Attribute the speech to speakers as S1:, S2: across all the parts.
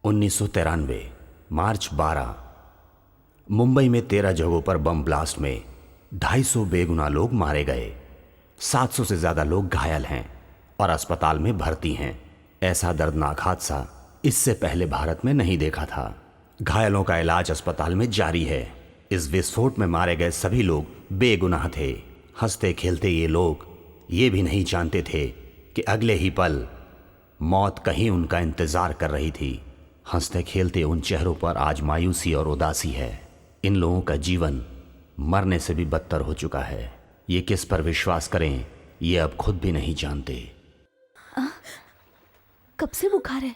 S1: 1993 मार्च 12 मुंबई में 13 जगहों पर बम ब्लास्ट में 250 बेगुनाह लोग मारे गए। 700 से ज़्यादा लोग घायल हैं और अस्पताल में भर्ती हैं। ऐसा दर्दनाक हादसा इससे पहले भारत में नहीं देखा था। घायलों का इलाज अस्पताल में जारी है। इस विस्फोट में मारे गए सभी लोग बेगुनाह थे। हंसते खेलते ये लोग ये भी नहीं जानते थे कि अगले ही पल मौत कहीं उनका इंतज़ार कर रही थी। हंसते खेलते उन चेहरों पर आज मायूसी और उदासी है। इन लोगों का जीवन मरने से भी बदतर हो चुका है। ये किस पर विश्वास करें ये अब खुद भी नहीं जानते।
S2: कब से बुखार है?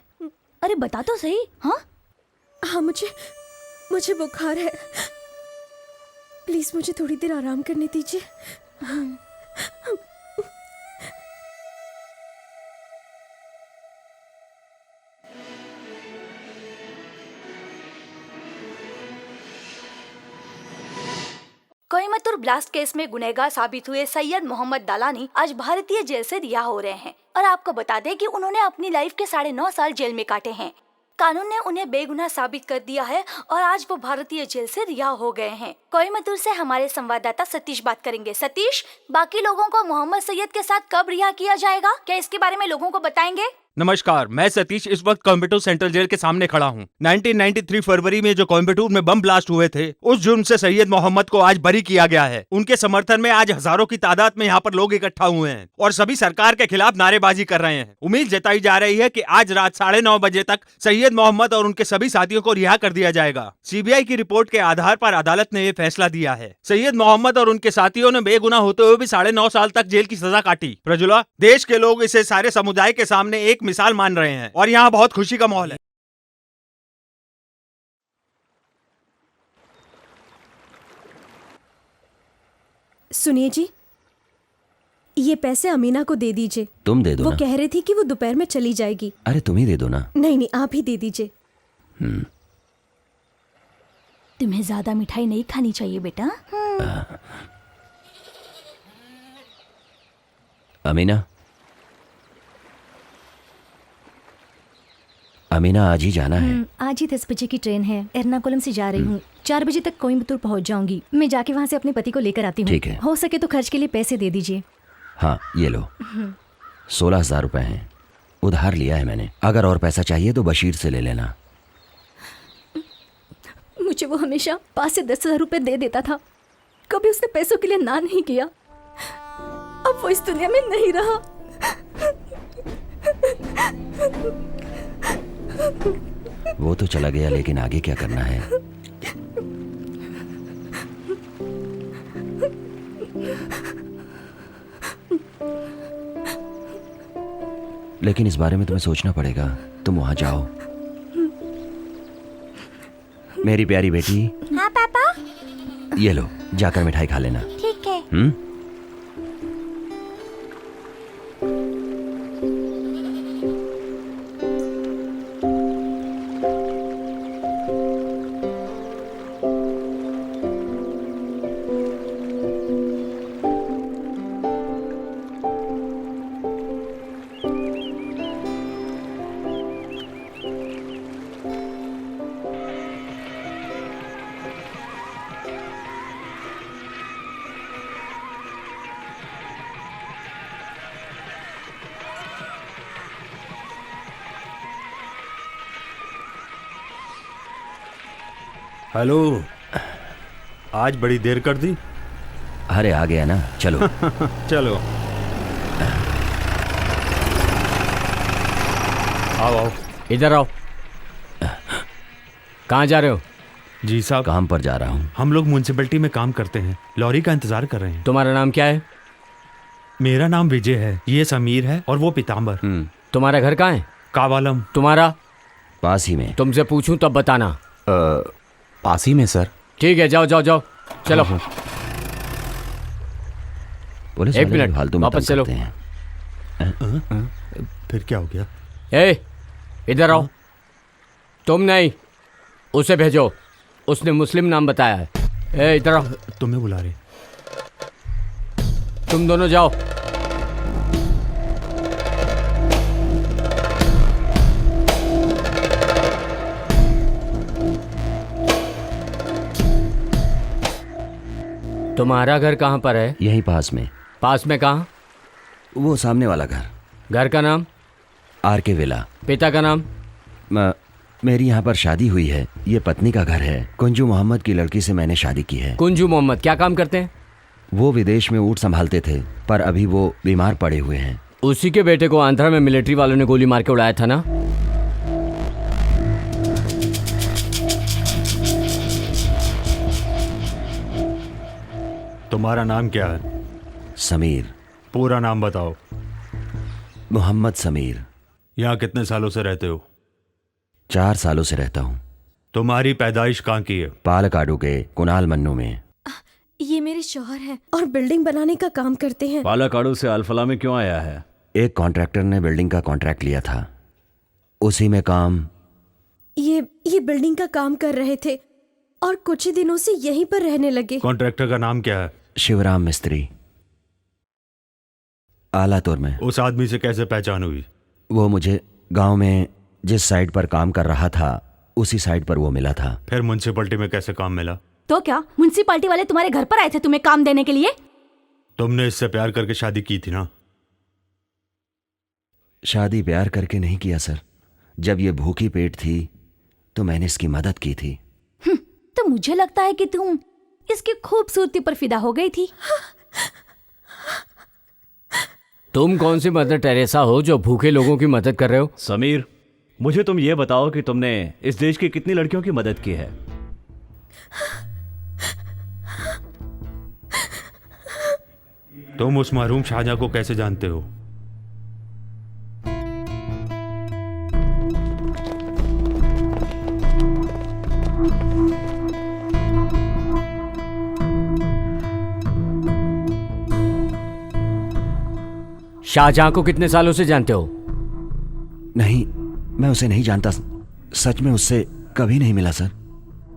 S2: अरे बता तो सही।
S3: हाँ मुझे बुखार है। प्लीज मुझे थोड़ी देर आराम करने दीजिए।
S2: कोयम्बटूर ब्लास्ट केस में गुनहगार साबित हुए सैयद मोहम्मद दालानी आज भारतीय जेल से रिहा हो रहे हैं। और आपको बता दें कि उन्होंने अपनी लाइफ के 9.5 साल जेल में काटे हैं। कानून ने उन्हें बेगुनाह साबित कर दिया है और आज वो भारतीय जेल से रिहा हो गए हैं। कोयम्बटूर से हमारे संवाददाता सतीश बात करेंगे। सतीश, बाकी लोगों को मोहम्मद सैयद के साथ कब रिहा किया जाएगा? क्या इसके बारे में लोगों को बताएंगे?
S4: नमस्कार, मैं सतीश इस वक्त कोयम्बटूर सेंट्रल जेल के सामने खड़ा हूँ। 1993 फरवरी में जो कोयम्बटूर में बम ब्लास्ट हुए थे, उस जुर्म से सैयद मोहम्मद को आज बरी किया गया है। उनके समर्थन में आज हजारों की तादाद में यहाँ पर लोग इकट्ठा हुए हैं और सभी सरकार के खिलाफ नारेबाजी कर रहे हैं। उम्मीद जताई जा रही है कि आज रात 9:30 बजे तक सैयद मोहम्मद और उनके सभी साथियों को रिहा कर दिया जाएगा। सीबीआई की रिपोर्ट के आधार पर अदालत ने ये फैसला दिया है। सैयद मोहम्मद और उनके साथियों ने बेगुनाह होते हुए भी 9.5 साल तक जेल की सजा काटी। प्रजुला, देश के लोग इसे सारे समुदाय के सामने एक मिसाल मान रहे हैं और यहाँ बहुत खुशी का माहौल है।
S3: सुनिए जी, ये पैसे अमीना को दे दीजिए।
S5: तुम दे दो
S3: वो
S5: ना।
S3: कह रही थी कि वो दोपहर में चली जाएगी।
S5: अरे तुम ही दे दो ना।
S3: नहीं, आप ही दे दीजिए।
S2: तुम्हें ज्यादा मिठाई नहीं खानी चाहिए बेटा।
S5: अमीना आज ही जाना है।
S6: आज ही 10 बजे की ट्रेन है। एर्नाकुलम से जा रही हूँ। 4 बजे तक कोयम्बटूर पहुँच जाऊंगी। मैं जाके वहाँ से अपने पति को लेकर आती हूँ।
S5: ठीक है।
S6: हो सके तो खर्च के लिए पैसे दे दीजिए।
S5: हाँ ये लो, 16,000 रुपए हैं। उधार लिया है मैंने। अगर और पैसा चाहिए तो बशीर से ले लेना।
S6: मुझे वो हमेशा 5 से 10,000 रुपए दे देता था। कभी उसने पैसों के लिए ना नहीं किया। अब वो इस दुनिया में नहीं रहा।
S5: वो तो चला गया, लेकिन आगे क्या करना है? लेकिन इस बारे में तुम्हें सोचना पड़ेगा। तुम वहां जाओ। मेरी प्यारी बेटी।
S2: हाँ पापा।
S5: ये लो, जाकर मिठाई खा लेना।
S2: ठीक है।
S7: हेलो, आज बड़ी देर कर दी।
S5: अरे आ गया ना, चलो।
S7: चलो
S8: आओ इधर आओ। कहाँ जा रहे हो?
S7: जी साहब,
S5: काम पर जा रहा हूँ।
S7: हम लोग म्यूनसिपैलिटी में काम करते हैं। लॉरी का इंतजार कर रहे हैं।
S8: तुम्हारा नाम क्या है?
S7: मेरा नाम विजय है, ये समीर है और वो पीताम्बर।
S8: तुम्हारा घर कहाँ है?
S7: कावालम।
S8: तुम्हारा?
S5: पास ही में।
S8: तुमसे पूछूं तब बताना।
S1: पास ही में सर।
S8: ठीक है, जाओ जाओ जाओ, चलो।
S5: पुलिस
S8: एक
S5: वाले
S8: मिनट,
S5: फालतू
S8: वापस चलो।
S7: फिर क्या हो गया?
S8: ए, इधर आओ। तुम नहीं, उसे भेजो। उसने मुस्लिम नाम बताया है। ए, इधर आओ।
S7: तुम्हें बुला रहे।
S8: तुम दोनों जाओ। तुम्हारा घर कहाँ पर है?
S5: यहीं पास में।
S8: पास में कहाँ?
S5: वो सामने वाला घर।
S8: घर का नाम?
S5: RK villa.
S8: पिता का नाम?
S5: मेरी यहाँ पर शादी हुई है। ये पत्नी का घर है। कुंजू मोहम्मद की लड़की से मैंने शादी की है।
S8: कुंजू मोहम्मद क्या काम करते हैं?
S5: वो विदेश में ऊँट संभालते थे, पर अभी वो बीमार पड़े हुए हैं।
S8: उसी के बेटे को आंध्रा में मिलिट्री वालों ने गोली मार के उड़ाया था ना?
S7: तुम्हारा नाम क्या है?
S5: समीर।
S7: पूरा नाम बताओ।
S5: मोहम्मद समीर।
S7: यहाँ कितने सालों से रहते हो?
S5: 4 सालों से रहता हूँ।
S7: तुम्हारी पैदाइश कहाँ की है?
S5: पालकाडू के कुनाल मन्नू में।
S3: ये मेरे शौहर हैं और बिल्डिंग बनाने का काम करते हैं।
S9: पालाकाडू से अल्फला में क्यों आया है?
S5: एक कॉन्ट्रैक्टर ने बिल्डिंग का कॉन्ट्रैक्ट लिया था, उसी में काम।
S3: ये बिल्डिंग का काम कर रहे थे और कुछ ही दिनों से यहीं पर रहने लगे।
S7: कॉन्ट्रैक्टर का नाम क्या है?
S5: शिवराम मिस्त्री, आलातुर में।
S7: उस आदमी से कैसे पहचान हुई?
S5: वो मुझे गांव में जिस साइट पर काम कर रहा था उसी साइट पर वो मिला था।
S7: फिर म्युनिसिपैलिटी में कैसे काम मिला?
S6: तो क्या म्युनिसिपालिटी वाले तुम्हारे घर पर आए थे तुम्हें काम देने के लिए?
S7: तुमने इससे प्यार करके शादी की थी ना?
S5: शादी प्यार करके नहीं किया सर। जब ये भूखी पेट थी तो मैंने इसकी मदद की थी।
S6: तो मुझे लगता है कि तुम इसकी खूबसूरती पर फिदा हो गई थी।
S8: तुम कौन सी मदर टेरेसा हो जो भूखे लोगों की मदद कर रहे हो?
S9: समीर, मुझे तुम ये बताओ कि तुमने इस देश की कितनी लड़कियों की मदद की है?
S7: तुम उस मरहूम शाहजहां को कैसे जानते हो?
S8: शाहजहां को कितने सालों से जानते हो?
S5: नहीं, मैं उसे नहीं जानता। सच में उससे कभी नहीं मिला सर।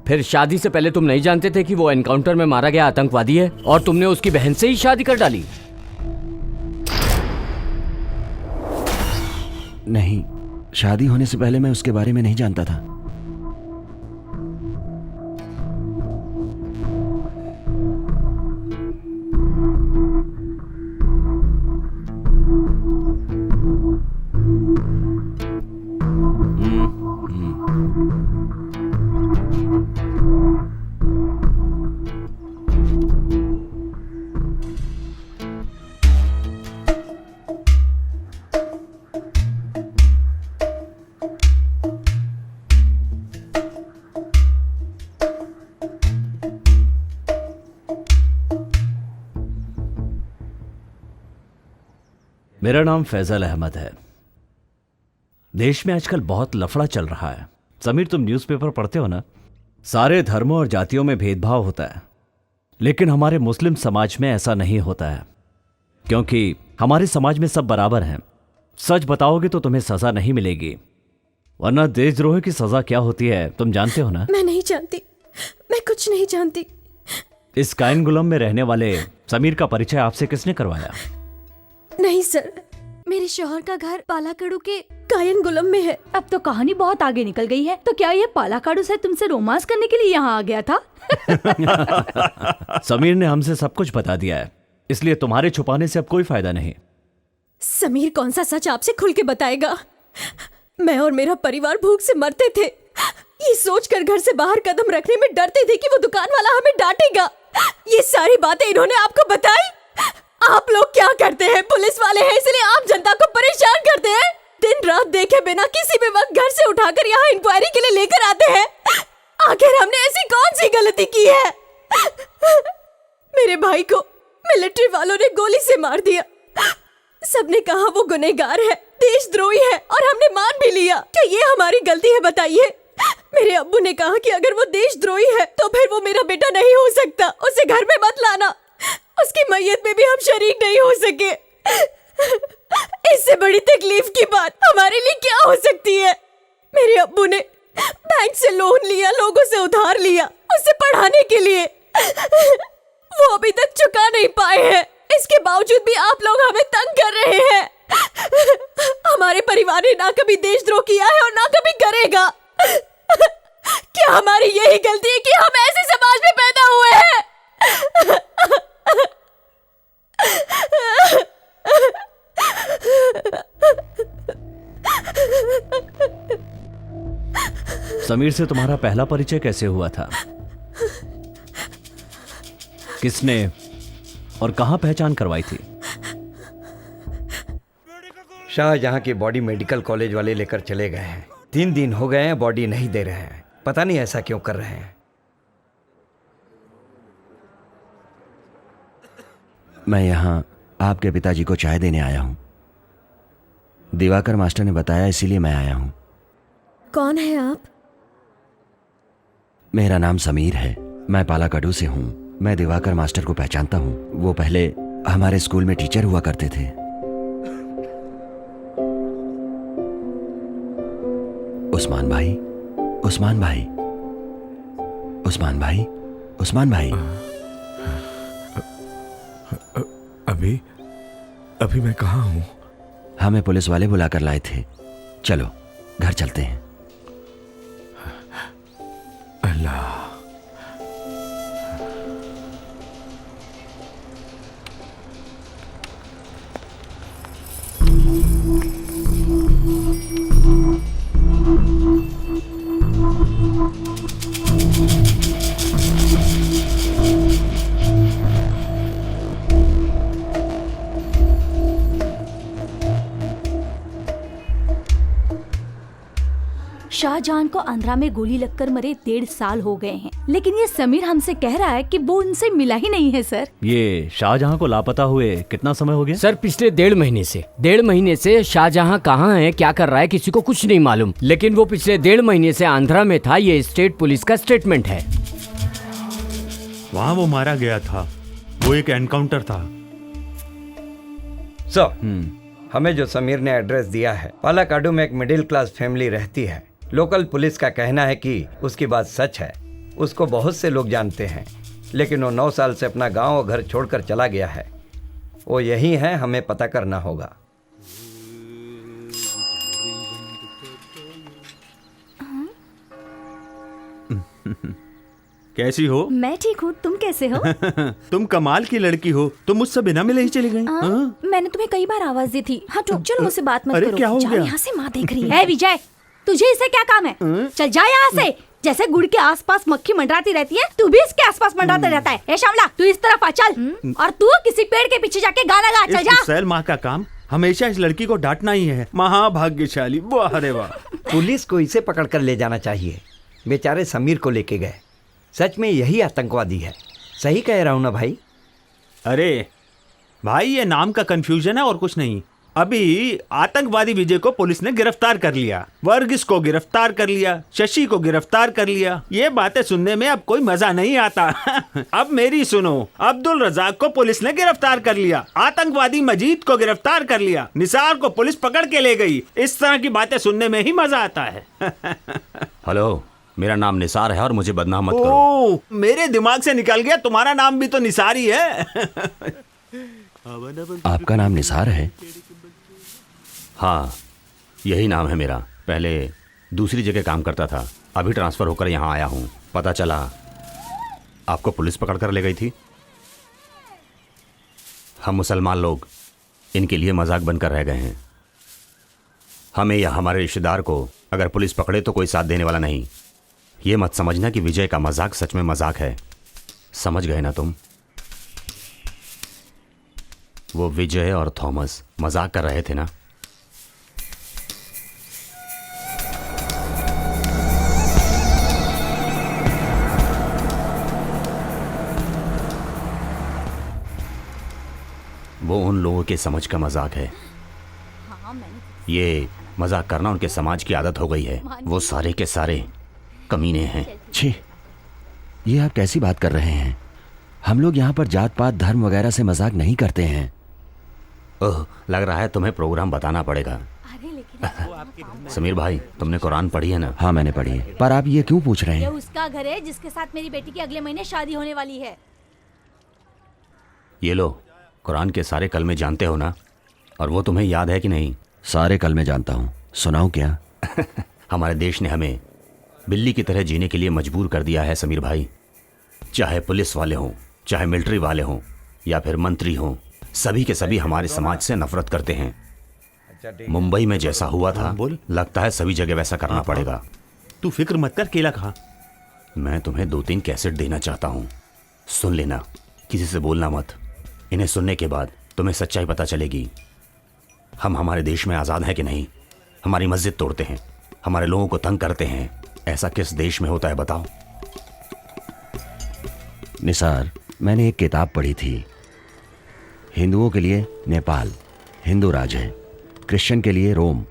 S8: फिर शादी से पहले तुम नहीं जानते थे कि वो एनकाउंटर में मारा गया आतंकवादी है और तुमने उसकी बहन से ही शादी कर डाली?
S5: नहीं, शादी होने से पहले मैं उसके बारे में नहीं जानता था।
S9: मेरा नाम फैजल अहमद है। देश में आजकल बहुत लफड़ा चल रहा है। समीर, तुम न्यूज़पेपर पढ़ते हो ना? सारे धर्मों और जातियों में भेदभाव होता है, लेकिन हमारे मुस्लिम समाज में ऐसा नहीं होता है, क्योंकि हमारे समाज में सब बराबर हैं। सच बताओगे तो तुम्हें सजा नहीं मिलेगी, वरना देशद्रोह की सजा क्या होती है तुम जानते हो ना?
S3: मैं नहीं जानती, मैं कुछ नहीं जानती।
S9: इस कायनगुलम में रहने वाले समीर का परिचय आपसे किसने करवाया?
S3: नहीं सर, मेरे शौहर का घर पालाकाडू के कायनगुलम में है।
S6: अब तो कहानी बहुत आगे निकल गई है। तो क्या ये पालाकाडू से तुमसे रोमांस करने के लिए यहाँ आ गया था?
S9: समीर ने हमसे सब कुछ बता दिया है, इसलिए तुम्हारे छुपाने से अब कोई फायदा नहीं।
S3: समीर कौन सा सच आपसे खुल के बताएगा? मैं और मेरा परिवार भूख से मरते थे। ये सोचकर घर से बाहर कदम रखने में डरते थे कि वो दुकान वाला हमें डांटेगा। ये सारी बातें इन्होंने आपको बताई? आप लोग क्या करते हैं? पुलिस वाले हैं इसलिए आम जनता को परेशान करते हैं। दिन रात देखे बिना किसी भी वक्त घर से उठाकर यहाँ इंक्वायरी के लिए लेकर आते हैं। आखिर हमने ऐसी कौन सी गलती की है? मेरे भाई को मिलिट्री वालों ने गोली से मार दिया। सबने कहा वो गुनहगार है, देशद्रोही है, और हमने मान भी लिया। क्या ये हमारी गलती है? बताइए। मेरे अब्बू ने कहा कि अगर वो देशद्रोही है तो फिर वो मेरा बेटा नहीं हो सकता, उसे घर में मत लाना। उसकी मैयत में भी हम शरीक नहीं हो सके। इससे बड़ी तकलीफ की बात हमारे लिए क्या हो सकती है? मेरे अब्बू ने बैंक से लोन लिया, लोगों से उधार लिया उसे पढ़ाने के लिए। वो अभी तक चुका नहीं पाए हैं। इसके बावजूद भी आप लोग हमें तंग कर रहे हैं। हमारे परिवार ने ना कभी देशद्रोह किया है और ना कभी करेगा। क्या हमारी यही गलती है कि हम ऐसे समाज में पैदा हुए हैं?
S9: समीर से तुम्हारा पहला परिचय कैसे हुआ था? किसने और कहां पहचान करवाई थी?
S10: शाहजहां की बॉडी मेडिकल कॉलेज वाले लेकर चले गए हैं। 3 दिन हो गए हैं, बॉडी नहीं दे रहे हैं। पता नहीं ऐसा क्यों कर रहे हैं।
S5: मैं यहाँ आपके पिताजी को चाय देने आया हूँ। दिवाकर मास्टर ने बताया, इसीलिए मैं आया हूँ।
S3: कौन है आप?
S5: मेरा नाम समीर है। मैं पालाकाडू से हूँ। मैं दिवाकर मास्टर को पहचानता हूँ। वो पहले हमारे स्कूल में टीचर हुआ करते थे। उस्मान भाई, उस्मान भाई, उस्मान भाई, उस्मान भाई।
S11: अभी मैं कहाँ हूँ?
S5: हमें पुलिस वाले बुलाकर लाए थे। चलो घर चलते हैं।
S11: अल्लाह।
S6: शाहजहां को आंध्रा में गोली लगकर मरे 1.5 साल हो गए हैं, लेकिन ये समीर हमसे कह रहा है कि वो उनसे मिला ही नहीं है सर।
S9: ये शाहजहां को लापता हुए कितना समय हो गया?
S8: सर पिछले 1.5 महीने से शाहजहां कहाँ है, क्या कर रहा है, किसी को कुछ नहीं मालूम। लेकिन वो पिछले 1.5 महीने से आंध्रा में था। ये स्टेट पुलिस का स्टेटमेंट है।
S4: वहाँ वो मारा गया था। वो एक एनकाउंटर था।
S10: हमें जो समीर ने एड्रेस दिया है, पालाकाडू में एक मिडिल क्लास फैमिली रहती है। लोकल पुलिस का कहना है कि उसकी बात सच है। उसको बहुत से लोग जानते हैं, लेकिन वो 9 साल से अपना गांव और घर छोड़कर चला गया है। वो यही है, हमें पता करना होगा।
S4: कैसी हो?
S6: मैं ठीक हूँ, तुम कैसे हो?
S4: तुम कमाल की लड़की हो। तुम मुझसे बिना मिले ही चली गई।
S6: मैंने तुम्हें कई बार आवाज दी थी। हाँ चलो मुझसे बात मत
S4: अरे,
S6: करो।
S4: क्या हो
S6: जाओ
S4: गया?
S6: यहाँ से, माँ देख रही है। विजय, तुझे इससे क्या काम है? चल जा यहाँ से। जैसे गुड़ के आसपास मक्खी मंडराती रहती है, तू भी इसके आसपास मंडराता रहता है। ए श्यामला, तू इस तरफ आ चल, और तू किसी पेड़ के पीछे जाके गाना गा। चल जा।
S4: सैल माँ का काम हमेशा इस लड़की को डांटना ही है। महाभाग्यशाली। वाह रे वाह।
S10: पुलिस को इसे पकड़कर ले जाना चाहिए। बेचारे समीर को लेके गए। सच में यही आतंकवादी है। सही कह रहा हूँ ना भाई?
S4: अरे भाई, ये नाम का कंफ्यूजन है और कुछ नहीं। अभी आतंकवादी विजय को पुलिस ने गिरफ्तार कर लिया, वर्गीस को गिरफ्तार कर लिया, शशि को गिरफ्तार कर लिया। ये बातें सुनने में अब कोई मजा नहीं आता। अब मेरी सुनो, अब्दुल रजाक को पुलिस ने गिरफ्तार कर लिया, आतंकवादी मजीद को गिरफ्तार कर लिया, निसार को पुलिस पकड़ के ले गई। इस तरह की बातें सुनने में ही मजा आता है।
S1: हेलो, मेरा नाम निसार है और मुझे बदनाम मत करो।
S4: ओह, मेरे दिमाग से निकल गया, तुम्हारा नाम भी तो निसार ही है।
S5: आपका नाम निसार है?
S1: हाँ, यही नाम है मेरा। पहले दूसरी जगह काम करता था, अभी ट्रांसफ़र होकर यहाँ आया हूँ। पता चला आपको पुलिस पकड़ कर ले गई थी। हम मुसलमान लोग इनके लिए मजाक बनकर रह गए हैं। हमें या हमारे रिश्तेदार को अगर पुलिस पकड़े तो कोई साथ देने वाला नहीं। ये मत समझना कि विजय का मजाक सच में मजाक है। समझ गए ना तुम? वो विजय और थॉमस मजाक कर रहे थे ना। वो उन लोगों के समझ का मजाक है। ये मजाक करना उनके समाज की आदत हो गई है। वो सारे के सारे कमीने हैं।
S5: छी, ये आप कैसी बात कर रहे हैं? हम लोग यहाँ पर जात पात धर्म वगैरह से मजाक नहीं करते हैं।
S1: ओह, लग रहा है तुम्हें प्रोग्राम बताना पड़ेगा। समीर भाई, तुमने कुरान पढ़ी है ना?
S5: हाँ मैंने पढ़ी है, पर आप ये क्यों पूछ रहे
S6: ये
S5: हैं?
S6: उसका घर है जिसके साथ मेरी बेटी की अगले महीने शादी होने वाली है।
S1: ये लो, कुरान के सारे कलमे जानते हो ना? और वो तुम्हें याद है कि नहीं?
S5: सारे कलमे जानता हूँ, सुनाऊँ क्या?
S1: हमारे देश ने हमें बिल्ली की तरह जीने के लिए मजबूर कर दिया है समीर भाई। चाहे पुलिस वाले हों, चाहे मिलिट्री वाले हों, या फिर मंत्री हों, सभी के सभी हमारे समाज से नफरत करते हैं। मुंबई में जैसा हुआ था, लगता है सभी जगह वैसा करना पड़ेगा।
S7: तू फिक्र मत कर। केला खा।
S1: मैं तुम्हें 2-3 कैसेट देना चाहता हूँ, सुन लेना, किसी से बोलना मत। इन्हें सुनने के बाद तुम्हें सच्चाई पता चलेगी। हम हमारे देश में आज़ाद हैं कि नहीं। हमारी मस्जिद तोड़ते हैं, हमारे लोगों को तंग करते हैं। ऐसा किस देश में होता है बताओ?
S5: निसार, मैंने एक किताब पढ़ी थी। हिंदुओं के लिए नेपाल हिंदू राज है, क्रिश्चियन के लिए रोम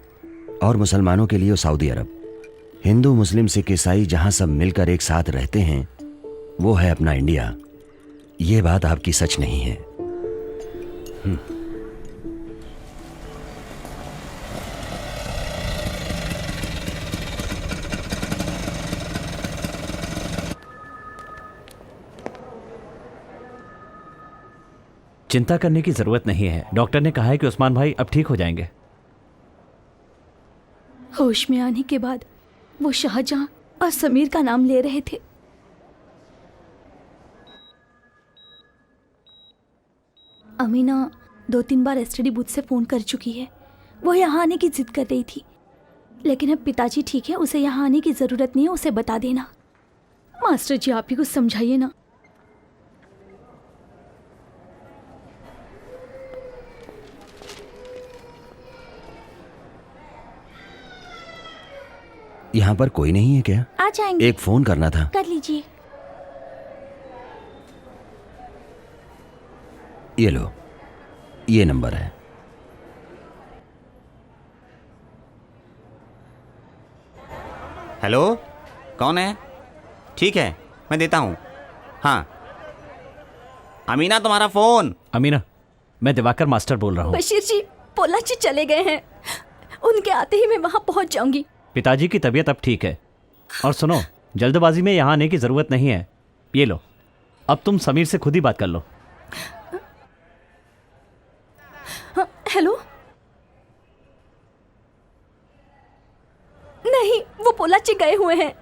S5: और मुसलमानों के लिए सऊदी अरब। हिंदू मुस्लिम सिख ईसाई जहां सब मिलकर एक साथ रहते हैं, वो है अपना इंडिया। ये बात आपकी सच नहीं है।
S9: चिंता करने की जरूरत नहीं है। डॉक्टर ने कहा है कि उस्मान भाई अब ठीक हो जाएंगे।
S2: होश में आने के बाद वो शाहजहां और समीर का नाम ले रहे थे। अमीना 2-3 बार एसटीडी बूथ से फोन कर चुकी है। वो यहाँ आने की जिद कर रही थी, लेकिन अब पिताजी ठीक है, उसे यहाँ आने की जरूरत नहीं है, उसे बता देना। मास्टर जी आप ही कुछ समझाइए ना।
S5: यहाँ पर कोई नहीं है क्या?
S2: आ जाएंगे।
S5: एक फोन करना था।
S2: कर लीजिए।
S5: ये लो, ये नंबर है।
S1: हेलो, कौन है? ठीक है, मैं देता हूँ। हाँ, अमीना तुम्हारा फोन।
S9: अमीना, मैं दिवाकर मास्टर बोल रहा हूँ।
S2: बशीर जी, पोला जी चले गए हैं। उनके आते ही मैं वहाँ पहुँच जाऊंगी।
S9: पिताजी की तबीयत अब ठीक है। और सुनो, जल्दबाजी में यहाँ आने की जरूरत नहीं है। ये लो, अब तुम समीर से खुद ही बात कर लो।
S2: हेलो। नहीं, वो पोला जी गए हुए हैं।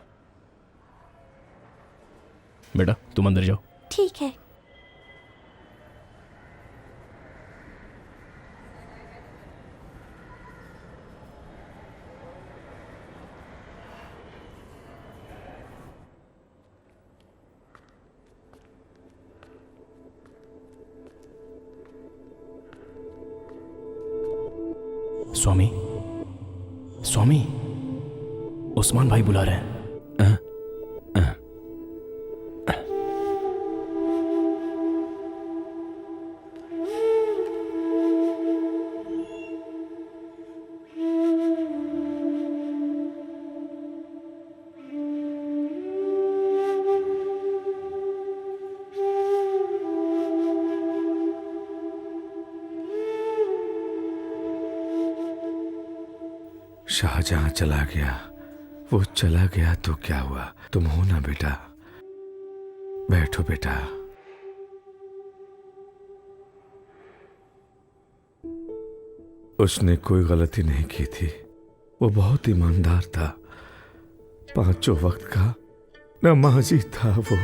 S7: बेटा तुम अंदर जाओ।
S2: ठीक है।
S7: स्वामी, स्वामी, उस्मान भाई बुला रहे हैं।
S11: शाहजहां चला गया, वो चला गया तो क्या हुआ? तुम हो ना बेटा, बैठो बेटा। उसने कोई गलती नहीं की थी, वो बहुत ईमानदार था, 5 वक्त का नमाजी था। वो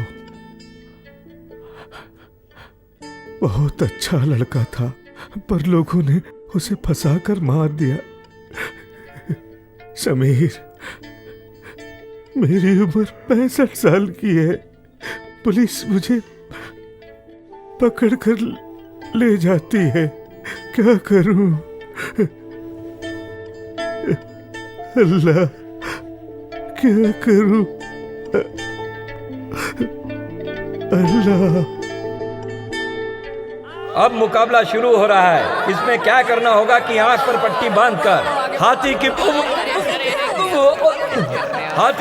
S11: बहुत अच्छा लड़का था, पर लोगों ने उसे फंसाकर मार दिया। समीर, मेरी उम्र 65 साल की है। पुलिस मुझे पकड़कर ले जाती है, क्या करूं? अल्लाह, क्या करूं? अल्लाह।
S10: अब मुकाबला शुरू हो रहा है। इसमें क्या करना होगा कि आंख पर पट्टी बांधकर हाथी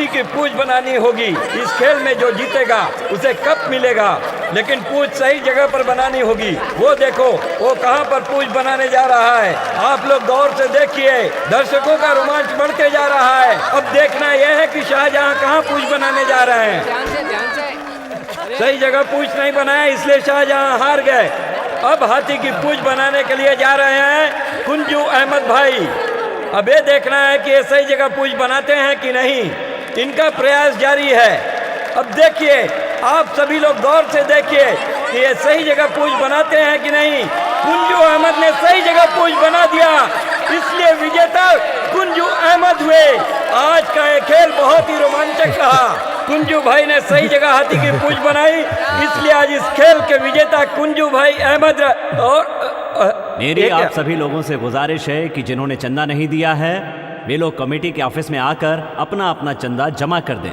S10: की पूंछ बनानी होगी। इस खेल में जो जीतेगा उसे कप मिलेगा, लेकिन पूंछ सही जगह पर बनानी होगी। वो देखो, वो कहां पर पूंछ बनाने जा रहा है। आप लोग गौर से देखिए, दर्शकों का रोमांच बढ़ते जा रहा है। अब देखना यह है कि शाहजहां कहां पूंछ बनाने जा रहे हैं। सही जगह पूंछ नहीं बनाया, इसलिए शाहजहां हार गए। अब हाथी की पूंछ बनाने के लिए जा रहे हैं कुंजू अहमद भाई। अब ये देखना है कि ये सही जगह पूंछ बनाते हैं कि नहीं। इनका प्रयास जारी है। अब देखिए, आप सभी लोग गौर से देखिए कि ये सही जगह पूंछ बनाते हैं कि नहीं। कुंजू अहमद ने सही जगह पूंछ बना दिया, इसलिए विजेता कुंजू अहमद हुए। आज का ये खेल बहुत बहुत ही रोमांचक रहा। कुंजू भाई ने सही जगह हाथी की पूंछ बनाई, इसलिए आज इस खेल के विजेता कुंजू भाई अहमद और
S9: मेरी आप सभी लोगों से गुजारिश है कि जिन्होंने चंदा नहीं दिया है वे लोग कमेटी के ऑफिस में आकर अपना अपना चंदा जमा कर दें।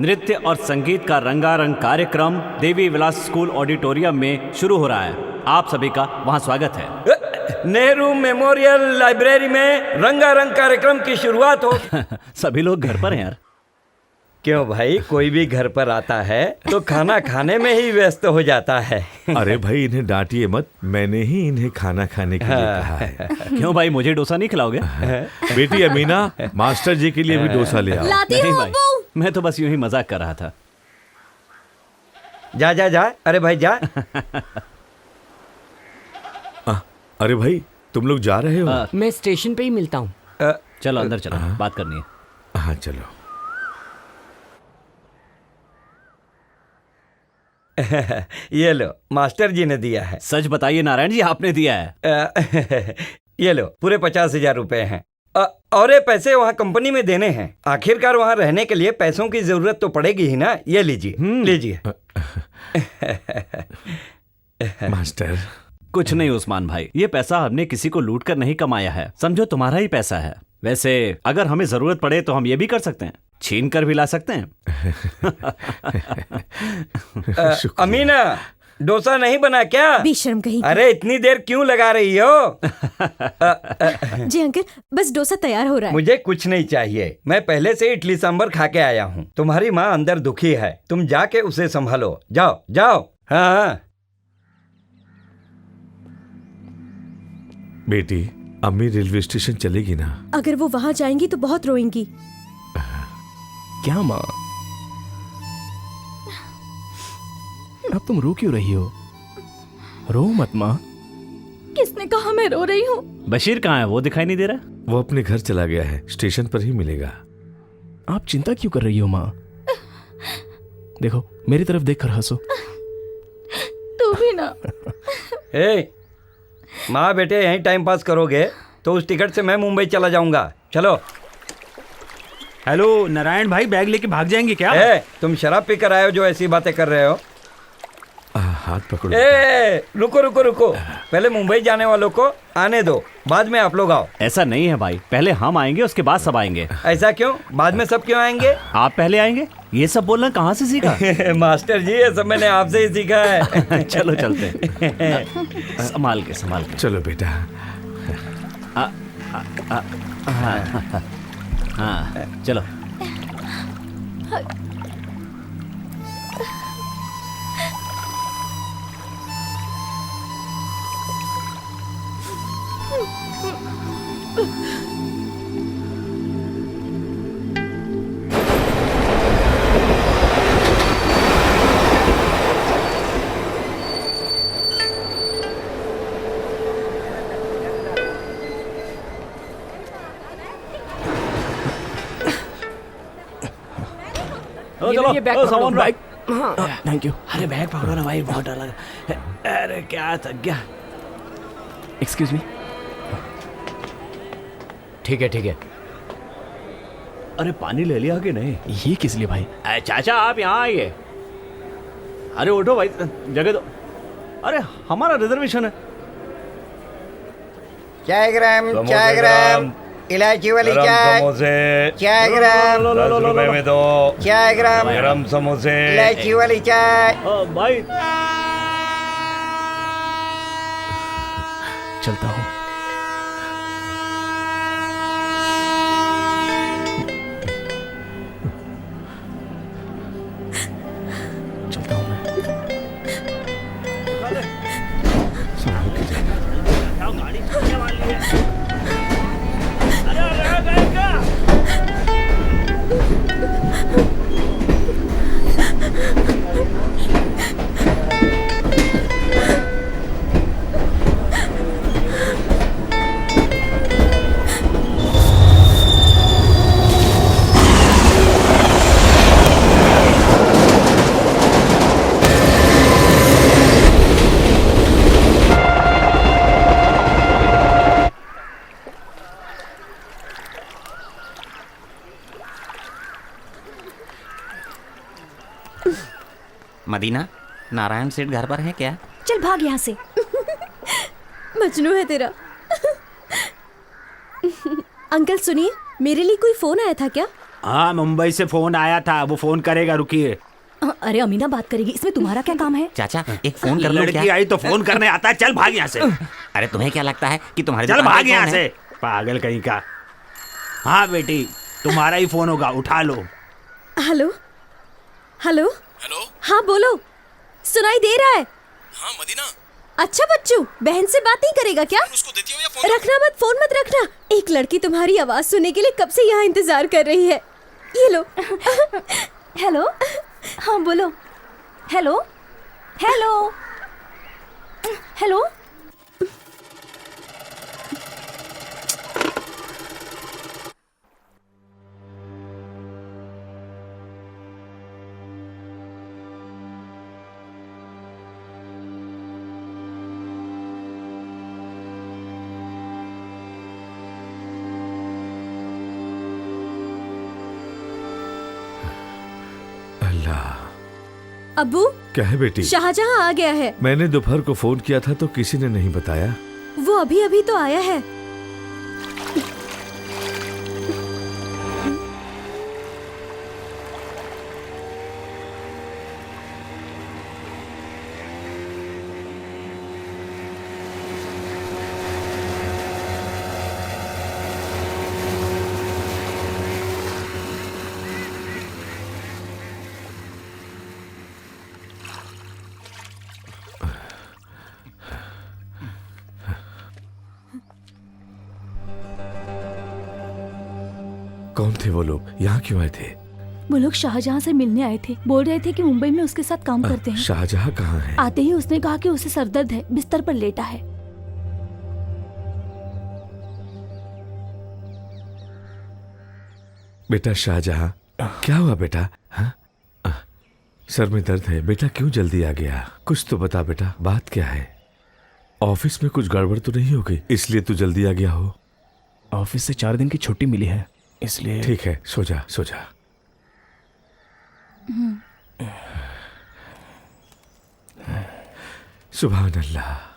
S9: नृत्य और संगीत का रंगारंग कार्यक्रम देवी विलास स्कूल ऑडिटोरियम में शुरू हो रहा है। आप सभी का वहां स्वागत है।
S10: नेहरू मेमोरियल लाइब्रेरी में रंगारंग कार्यक्रम की शुरुआत हो।
S9: सभी लोग घर पर हैं यार।
S10: क्यों भाई, कोई भी घर पर आता है तो खाना खाने में ही व्यस्त हो जाता है।
S11: अरे भाई इन्हें डांटिए मत, मैंने ही इन्हें खाना खाने के लिए कहा है।
S9: क्यों भाई, मुझे डोसा नहीं खिलाओगे?
S11: बेटी अमीना, मास्टर जी के लिए भी डोसा ले आओ।
S3: लाती
S9: नहीं
S3: हूँ
S9: भाई,
S3: अब्बू।
S9: मैं तो बस यूं ही मजाक कर रहा था।
S10: जा जा जा, अरे भाई जा।
S11: अरे भाई तुम लोग जा रहे हो?
S8: मैं स्टेशन पे ही मिलता हूँ।
S9: चलो अंदर चलो, बात करनी है।
S11: हाँ चलो।
S10: ये लो, मास्टर जी ने दिया है।
S9: सच बताइए नारायण जी, आपने दिया है?
S10: ये लो, पूरे 50,000 रुपए हैं। और ये पैसे वहाँ कंपनी में देने हैं। आखिरकार वहाँ रहने के लिए पैसों की जरूरत तो पड़ेगी ही ना। ये लीजिए लीजिए।
S11: मास्टर
S9: कुछ नहीं उस्मान भाई, ये पैसा हमने किसी को लूट कर नहीं कमाया है, समझो तुम्हारा ही पैसा है। वैसे अगर हमें जरूरत पड़े तो हम ये भी कर सकते हैं, छीन कर भी ला सकते हैं।
S10: अमीना, डोसा नहीं बना क्या?
S3: बेशर्म कहीं की।
S10: अरे इतनी देर क्यों लगा रही हो?
S3: जी अंकल, बस डोसा तैयार हो रहा है।
S10: मुझे कुछ नहीं चाहिए, मैं पहले से इडली सांभर खा के आया हूँ। तुम्हारी माँ अंदर दुखी है, तुम जाके उसे संभालो। जाओ जाओ। हाँ
S11: बेटी, अम्मी रेलवे स्टेशन चलेगी ना?
S3: अगर वो वहाँ जाएंगी तो बहुत रोएंगी।
S12: क्या माँ, अब तुम रो क्यों रही हो? रो मत माँ।
S3: किसने कहा मैं रो रही हूँ?
S9: बशीर कहाँ है? वो दिखाई नहीं दे रहा।
S11: वो अपने घर चला गया है, स्टेशन पर ही मिलेगा।
S12: आप चिंता क्यों कर रही हो माँ? देखो मेरी तरफ देखकर हंसो।
S2: तू भी ना।
S10: ए, माँ बेटे यहीं टाइम पास करोगे तो उस टिकट से मैं मुंबई चला जाऊंगा। चलो।
S4: हेलो नारायण भाई, बैग लेके भाग जाएंगे क्या?
S10: तुम शराब पीकर आए हो जो ऐसी बातें कर रहे हो?
S11: हाथ पकड़ो।
S10: रुको रुको रुको, पहले मुंबई जाने वालों को आने दो, बाद में आप लोग आओ।
S9: ऐसा नहीं है भाई, पहले हम आएंगे उसके बाद सब आएंगे।
S10: ऐसा क्यों? बाद में सब क्यों आएंगे?
S9: आप पहले आएंगे? ये सब बोलना कहाँ से सीखा?
S10: मास्टर जी, ये सब मैंने आपसे ही सीखा है।
S9: चलो चलते। संभाल के संभाल के।
S11: चलो बेटा।
S9: हाँ चलो।
S8: ये बैग पकड़ो।
S12: बैग। Thank you.
S9: अरे बैग पकड़ो ना भाई, बहुत डर लगा। अरे क्या थक गया।
S12: Excuse me.
S8: ठीक है ठीक है।
S9: अरे पानी ले लिया कि नहीं?
S12: ये किस लिए भाई?
S9: चाचा आप यहाँ आइए। अरे उठो भाई, जगह दो। अरे हमारा रिजर्वेशन है।
S10: चाय ग्राम, इलायची वाली चाय। चाय ग्राम,
S7: 10 रुपए में दो।
S10: चाय ग्राम,
S7: गरम समोसे।
S10: इलायची वाली चाय।
S9: भाई
S12: चलता हूँ। चलता हूँ मैं।
S9: गाड़ी क्या मान ली है?
S1: मदीना, नारायण सेठ घर पर है क्या?
S6: चल भाग यहाँ से।
S3: मजनू है तेरा। अंकल सुनिए, मेरे लिए कोई फोन आया था क्या?
S7: हाँ, मुंबई से फोन आया था, वो फोन करेगा, रुकिए।
S6: अरे अमीना बात करेगी, इसमें तुम्हारा क्या काम है?
S1: चाचा एक फोन कर लो।
S7: लड़की आई तो फोन करने आता है, चल भाग यहाँ से।
S1: अरे तुम्हें क्या लगता है कि तुम्हारे
S7: चल
S1: दुकान
S7: भाग
S1: पे
S7: यहाँ
S1: फोन है?
S7: से, पागल कहीं का। हाँ बेटी, तुम्हारा ही फोन होगा, उठा लो।
S3: Hello hello
S12: hello.
S3: हाँ बोलो, सुनाई दे रहा है?
S12: हाँ मदीना।
S3: अच्छा बच्चू, बहन से बात नहीं करेगा क्या?
S12: उसको देती हो या फोन?
S3: रखना मत, फोन मत रखना। एक लड़की तुम्हारी आवाज सुनने के लिए कब से यहाँ इंतजार कर रही है। ये लो।
S6: हेलो। हाँ बोलो। Hello hello hello.
S11: अल्लाह।
S3: अब्बू,
S11: क्या है बेटी?
S3: शाहजहां आ गया है।
S11: मैंने दोपहर को फोन किया था तो किसी ने नहीं बताया।
S3: वो अभी अभी तो आया है।
S11: कौन थे वो लोग? यहाँ क्यों आए थे?
S6: वो लोग शाहजहां से मिलने आए थे, बोल रहे थे कि मुंबई में उसके साथ काम करते हैं।
S11: शाहजहां कहाँ है?
S6: आते ही उसने कहा कि उसे सरदर्द है, बिस्तर पर लेटा है।
S11: बेटा शाहजहां, क्या हुआ बेटा? हाँ? सर में दर्द है बेटा, क्यों जल्दी आ गया? कुछ तो बता बेटा, बात क्या है? ऑफिस में कुछ गड़बड़ तो नहीं हो गई इसलिए तू जल्दी आ गया हो?
S12: ऑफिस से 4 दिन की छुट्टी मिली है, इसलिए।
S11: ठीक है, सो जा सो जा। सुभान अल्लाह।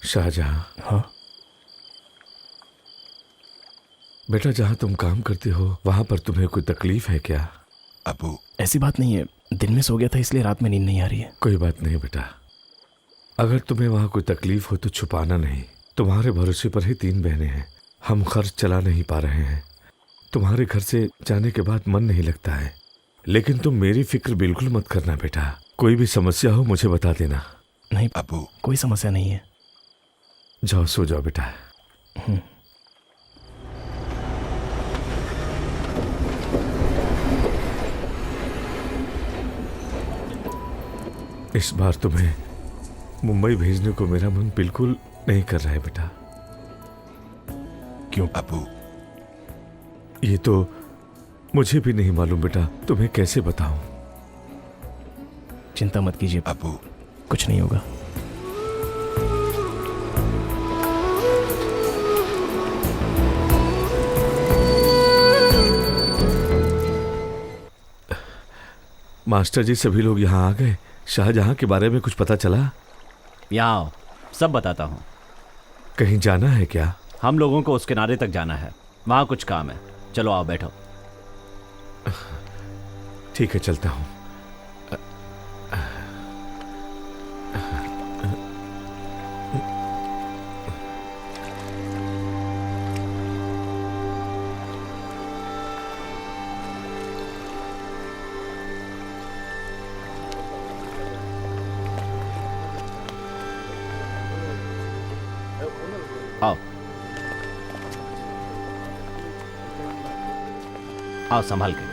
S11: शाहजहां।
S12: हाँ
S11: बेटा, जहां तुम काम करते हो वहां पर तुम्हें कोई तकलीफ है क्या?
S12: अबू, ऐसी बात नहीं है, दिन में सो गया था इसलिए रात में नींद नहीं आ रही है।
S11: कोई बात नहीं बेटा, अगर तुम्हें वहां कोई तकलीफ हो तो छुपाना नहीं। तुम्हारे भरोसे पर ही 3 बहनें हैं, हम खर्च चला नहीं पा रहे हैं। तुम्हारे घर से जाने के बाद मन नहीं लगता है, लेकिन तुम मेरी फिक्र बिल्कुल मत करना बेटा। कोई भी समस्या हो मुझे बता देना।
S12: नहीं अबू, कोई समस्या नहीं है।
S11: जाओ सो जाओ बेटा। इस बार तुम्हें मुंबई भेजने को मेरा मन बिल्कुल नहीं कर रहा है बेटा।
S12: क्यों अबू?
S11: ये तो मुझे भी नहीं मालूम बेटा, तुम्हें कैसे बताऊं।
S12: चिंता मत कीजिए अबू, कुछ नहीं होगा।
S11: मास्टर जी, सभी लोग यहाँ आ गए। शाहजहां के बारे में कुछ पता चला?
S9: यहाँ आओ, सब बताता हूँ।
S11: कहीं जाना है क्या?
S9: हम लोगों को उस किनारे तक जाना है, वहाँ कुछ काम है। चलो आओ बैठो।
S11: ठीक है, चलता हूँ।
S9: आओ आओ, संभाल के।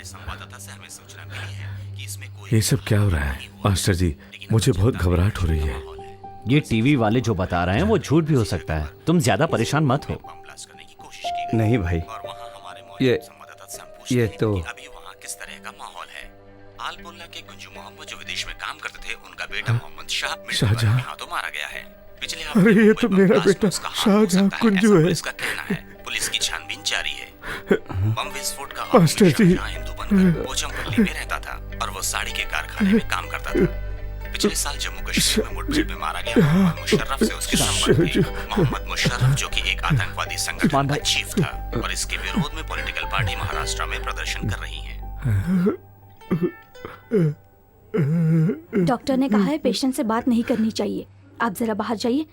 S1: हमारे संवाददाता से हमें सूचना मिली है कि इसमें कोई
S11: ये सब क्या हो रहा है मास्टर जी? मुझे बहुत घबराहट हो रही है।
S9: ये टीवी वाले जो बता रहे हैं वो झूठ भी हो सकता है, तुम ज्यादा परेशान मत हो।
S1: बम ब्लास्ट करने की कोशिश की गई
S10: नहीं भाई,
S1: और वहाँ हमारे मौजूद संवाददाता से हम पूछते
S10: ये
S1: हैं
S10: तो
S1: कि अभी वहाँ किस तरह का माहौल है। आलपोल्ला के गुंजू मोहम्मद जो विदेश में काम करते थे, उनका बेटा मोहम्मद शाह
S11: शाहजहां।
S1: के हाथों मारा गया है। पिछले
S11: अरे ये तो मेरा बेटा शाहजहां कुंजू है।
S1: इसका कहना है। पुलिस की छानबीन जारी है। बम विस्फोट का आरोपी
S11: मास्टर जी।
S1: शाहजहां हिंदू बनकर पोचमपल्ली में रहता था और वो साड़ी के कारखाने में काम करता था। पिछले साल जम्मू कश्मीर में मुठभेड़ में मारा गया मोहम्मद मुशर्रफ से उसके संबंध थे। मोहम्मद मुशर्रफ जो कि एक आतंकवादी संगठन का चीफ था और इसके विरोध में पॉलिटिकल पार्टी महाराष्ट्र में प्रदर्शन कर रही है।
S6: डॉक्टर ने कहा है पेशेंट से बात नहीं करनी चाहिए। आप जरा बाहर जाइए,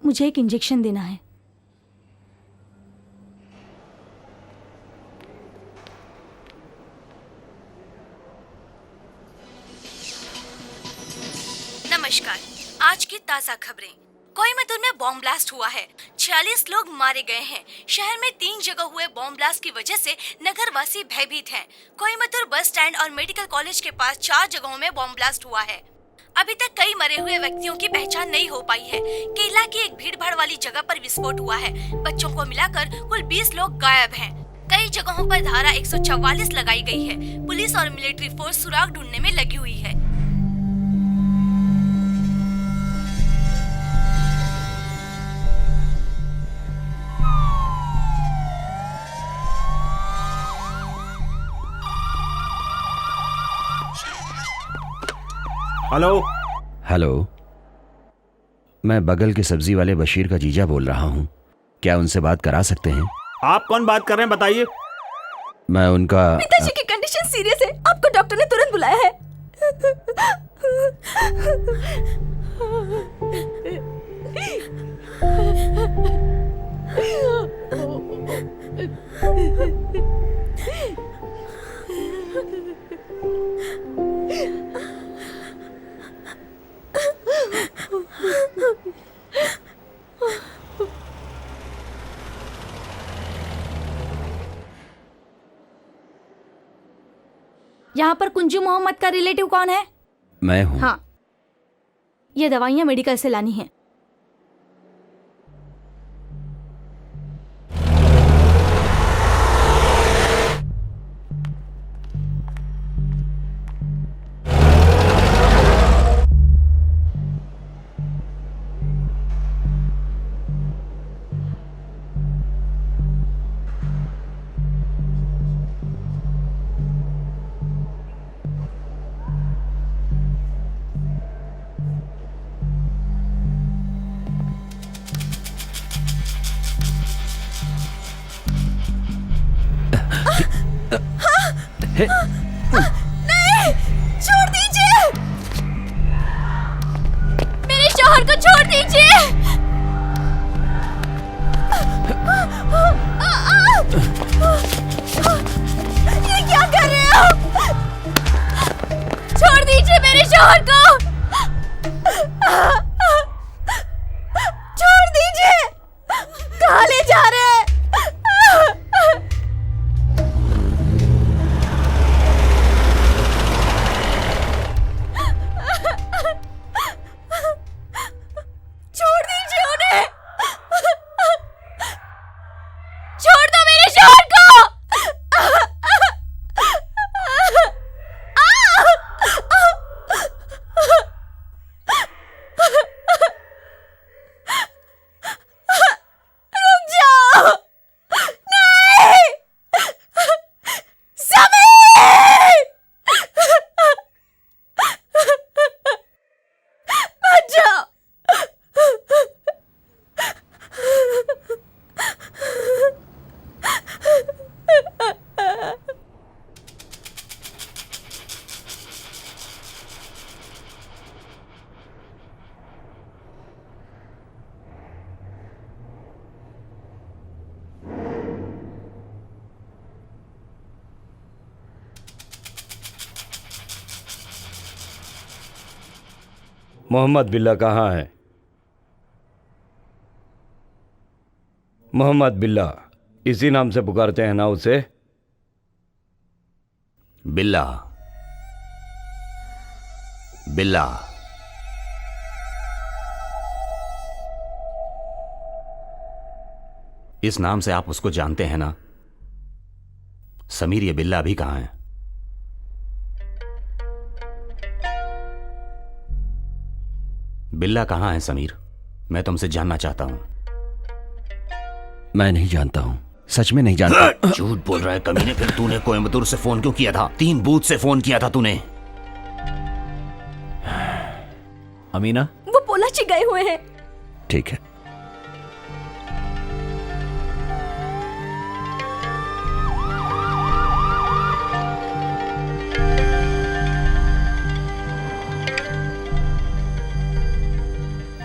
S6: मुझे एक इंजेक्शन देना है।
S2: नमस्कार, आज की ताज़ा खबरें। कोयम्बतूर में बॉम्ब ब्लास्ट हुआ है। 46 लोग मारे गए हैं। शहर में 3 जगह हुए बॉम्ब ब्लास्ट की वजह से नगरवासी भयभीत हैं। कोयम्बतूर बस स्टैंड और मेडिकल कॉलेज के पास 4 जगहों में बॉम्ब ब्लास्ट हुआ है। अभी तक कई मरे हुए व्यक्तियों की पहचान नहीं हो पाई है। केरला की एक भीड़भाड़ वाली जगह पर विस्फोट हुआ है। बच्चों को मिलाकर कुल 20 लोग गायब हैं। कई जगहों पर धारा 144 लगाई गई है। पुलिस और मिलिट्री फोर्स सुराग ढूंढने में लगी हुई है।
S7: हेलो।
S5: हेलो, मैं बगल के सब्जी वाले बशीर का जीजा बोल रहा हूँ। क्या उनसे बात करा सकते हैं?
S7: आप कौन बात कर रहे हैं बताइए।
S5: मैं उनका
S3: पिताजी की कंडीशन सीरियस है, आपको डॉक्टर ने तुरंत बुलाया है।
S6: यहाँ पर कुंजू मोहम्मद का रिलेटिव कौन है?
S5: मैं हूँ।
S6: हाँ, ये दवाइयाँ मेडिकल से लानी है। नहीं, छोड़ दीजिए, मेरे शौहर को छोड़ दीजिए। ये क्या कर रहे हो? छोड़ दीजिए मेरे शौहर को। छोड़ दीजिए, कहाँ ले जा रहे हैं? छोड़ दीजिए उन्हें। छोड़ दो मेरे शौहर को। रुक जाओ। नहीं, समीर, मत जाओ।
S10: मोहम्मद बिल्ला कहाँ है? मोहम्मद बिल्ला, इसी नाम से पुकारते हैं ना उसे?
S1: बिल्ला, बिल्ला। इस नाम से आप उसको जानते हैं ना? समीर, ये बिल्ला अभी कहां है? बिल्ला कहां है समीर? मैं तुमसे जानना चाहता हूं।
S5: मैं नहीं जानता हूं, सच में नहीं जानता।
S1: झूठ बोल रहा है कमीने। फिर तूने कोयम्बतूर से फोन क्यों किया था? 3 बूथ से फोन किया था तूने।
S9: अमीना,
S3: वो पोलाची गए हुए हैं।
S5: ठीक है।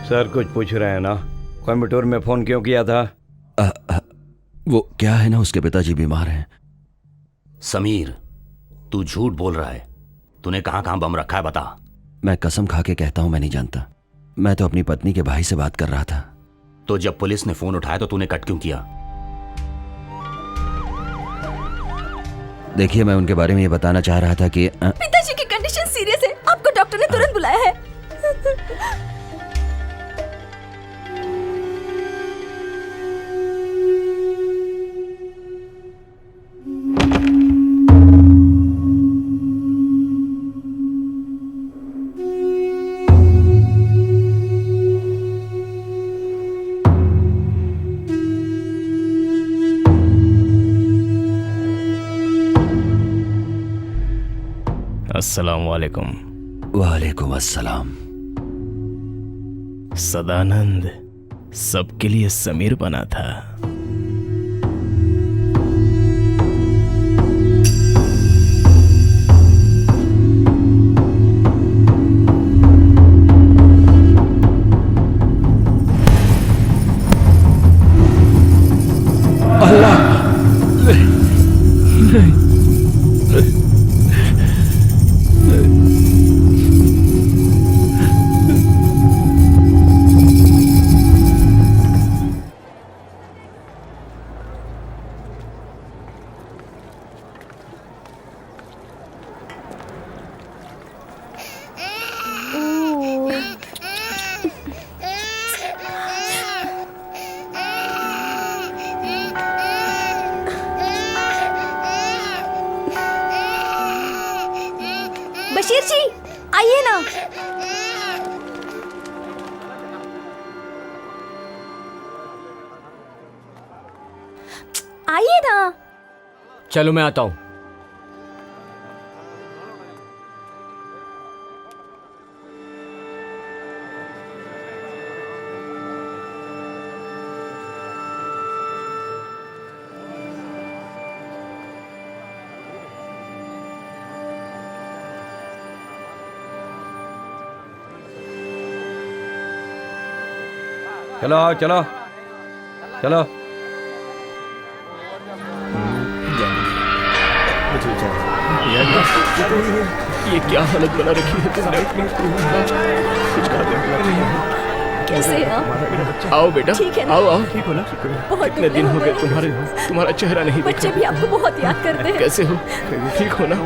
S10: सर कुछ पूछ रहे हैं ना? कोयम्बटूर में फोन क्यों किया था?
S5: वो क्या है ना, उसके पिताजी बीमार हैं।
S1: समीर, तू झूठ बोल रहा है। तूने कहां कहां बम रखा है बता।
S5: मैं कसम खा के कहता हूं, मैं नहीं जानता। मैं तो अपनी पत्नी के भाई से बात कर रहा था।
S1: तो जब पुलिस ने फोन उठाया तो तूने कट क्यों किया?
S5: देखिए, मैं उनके बारे में ये बताना चाह रहा था कि
S3: पिताजी की कंडीशन सीरियस है, आपको डॉक्टर ने तुरंत बुलाया है।
S12: अस्सलाम वालेकुम।
S5: वालेकुम अस्सलाम।
S12: सदानंद सबके लिए समीर बना था।
S3: बशीर जी, आइए ना। आइए ना।
S8: चलो मैं आता हूं।
S10: चलो आओ, चलो चलो।
S12: ये क्या हालत बना रखी है तुमने अपनी? कुछ
S3: कैसे हैं आप?
S12: आओ बेटा,
S3: ठीक है ना?
S12: आओ आओ।
S3: ठीक हो ना? बहुत
S12: कितने दिन हो गए तुम्हारा चेहरा नहीं देखा।
S3: बच्चे भी आपको बहुत याद करते हैं।
S12: कैसे हो? ठीक हो ना?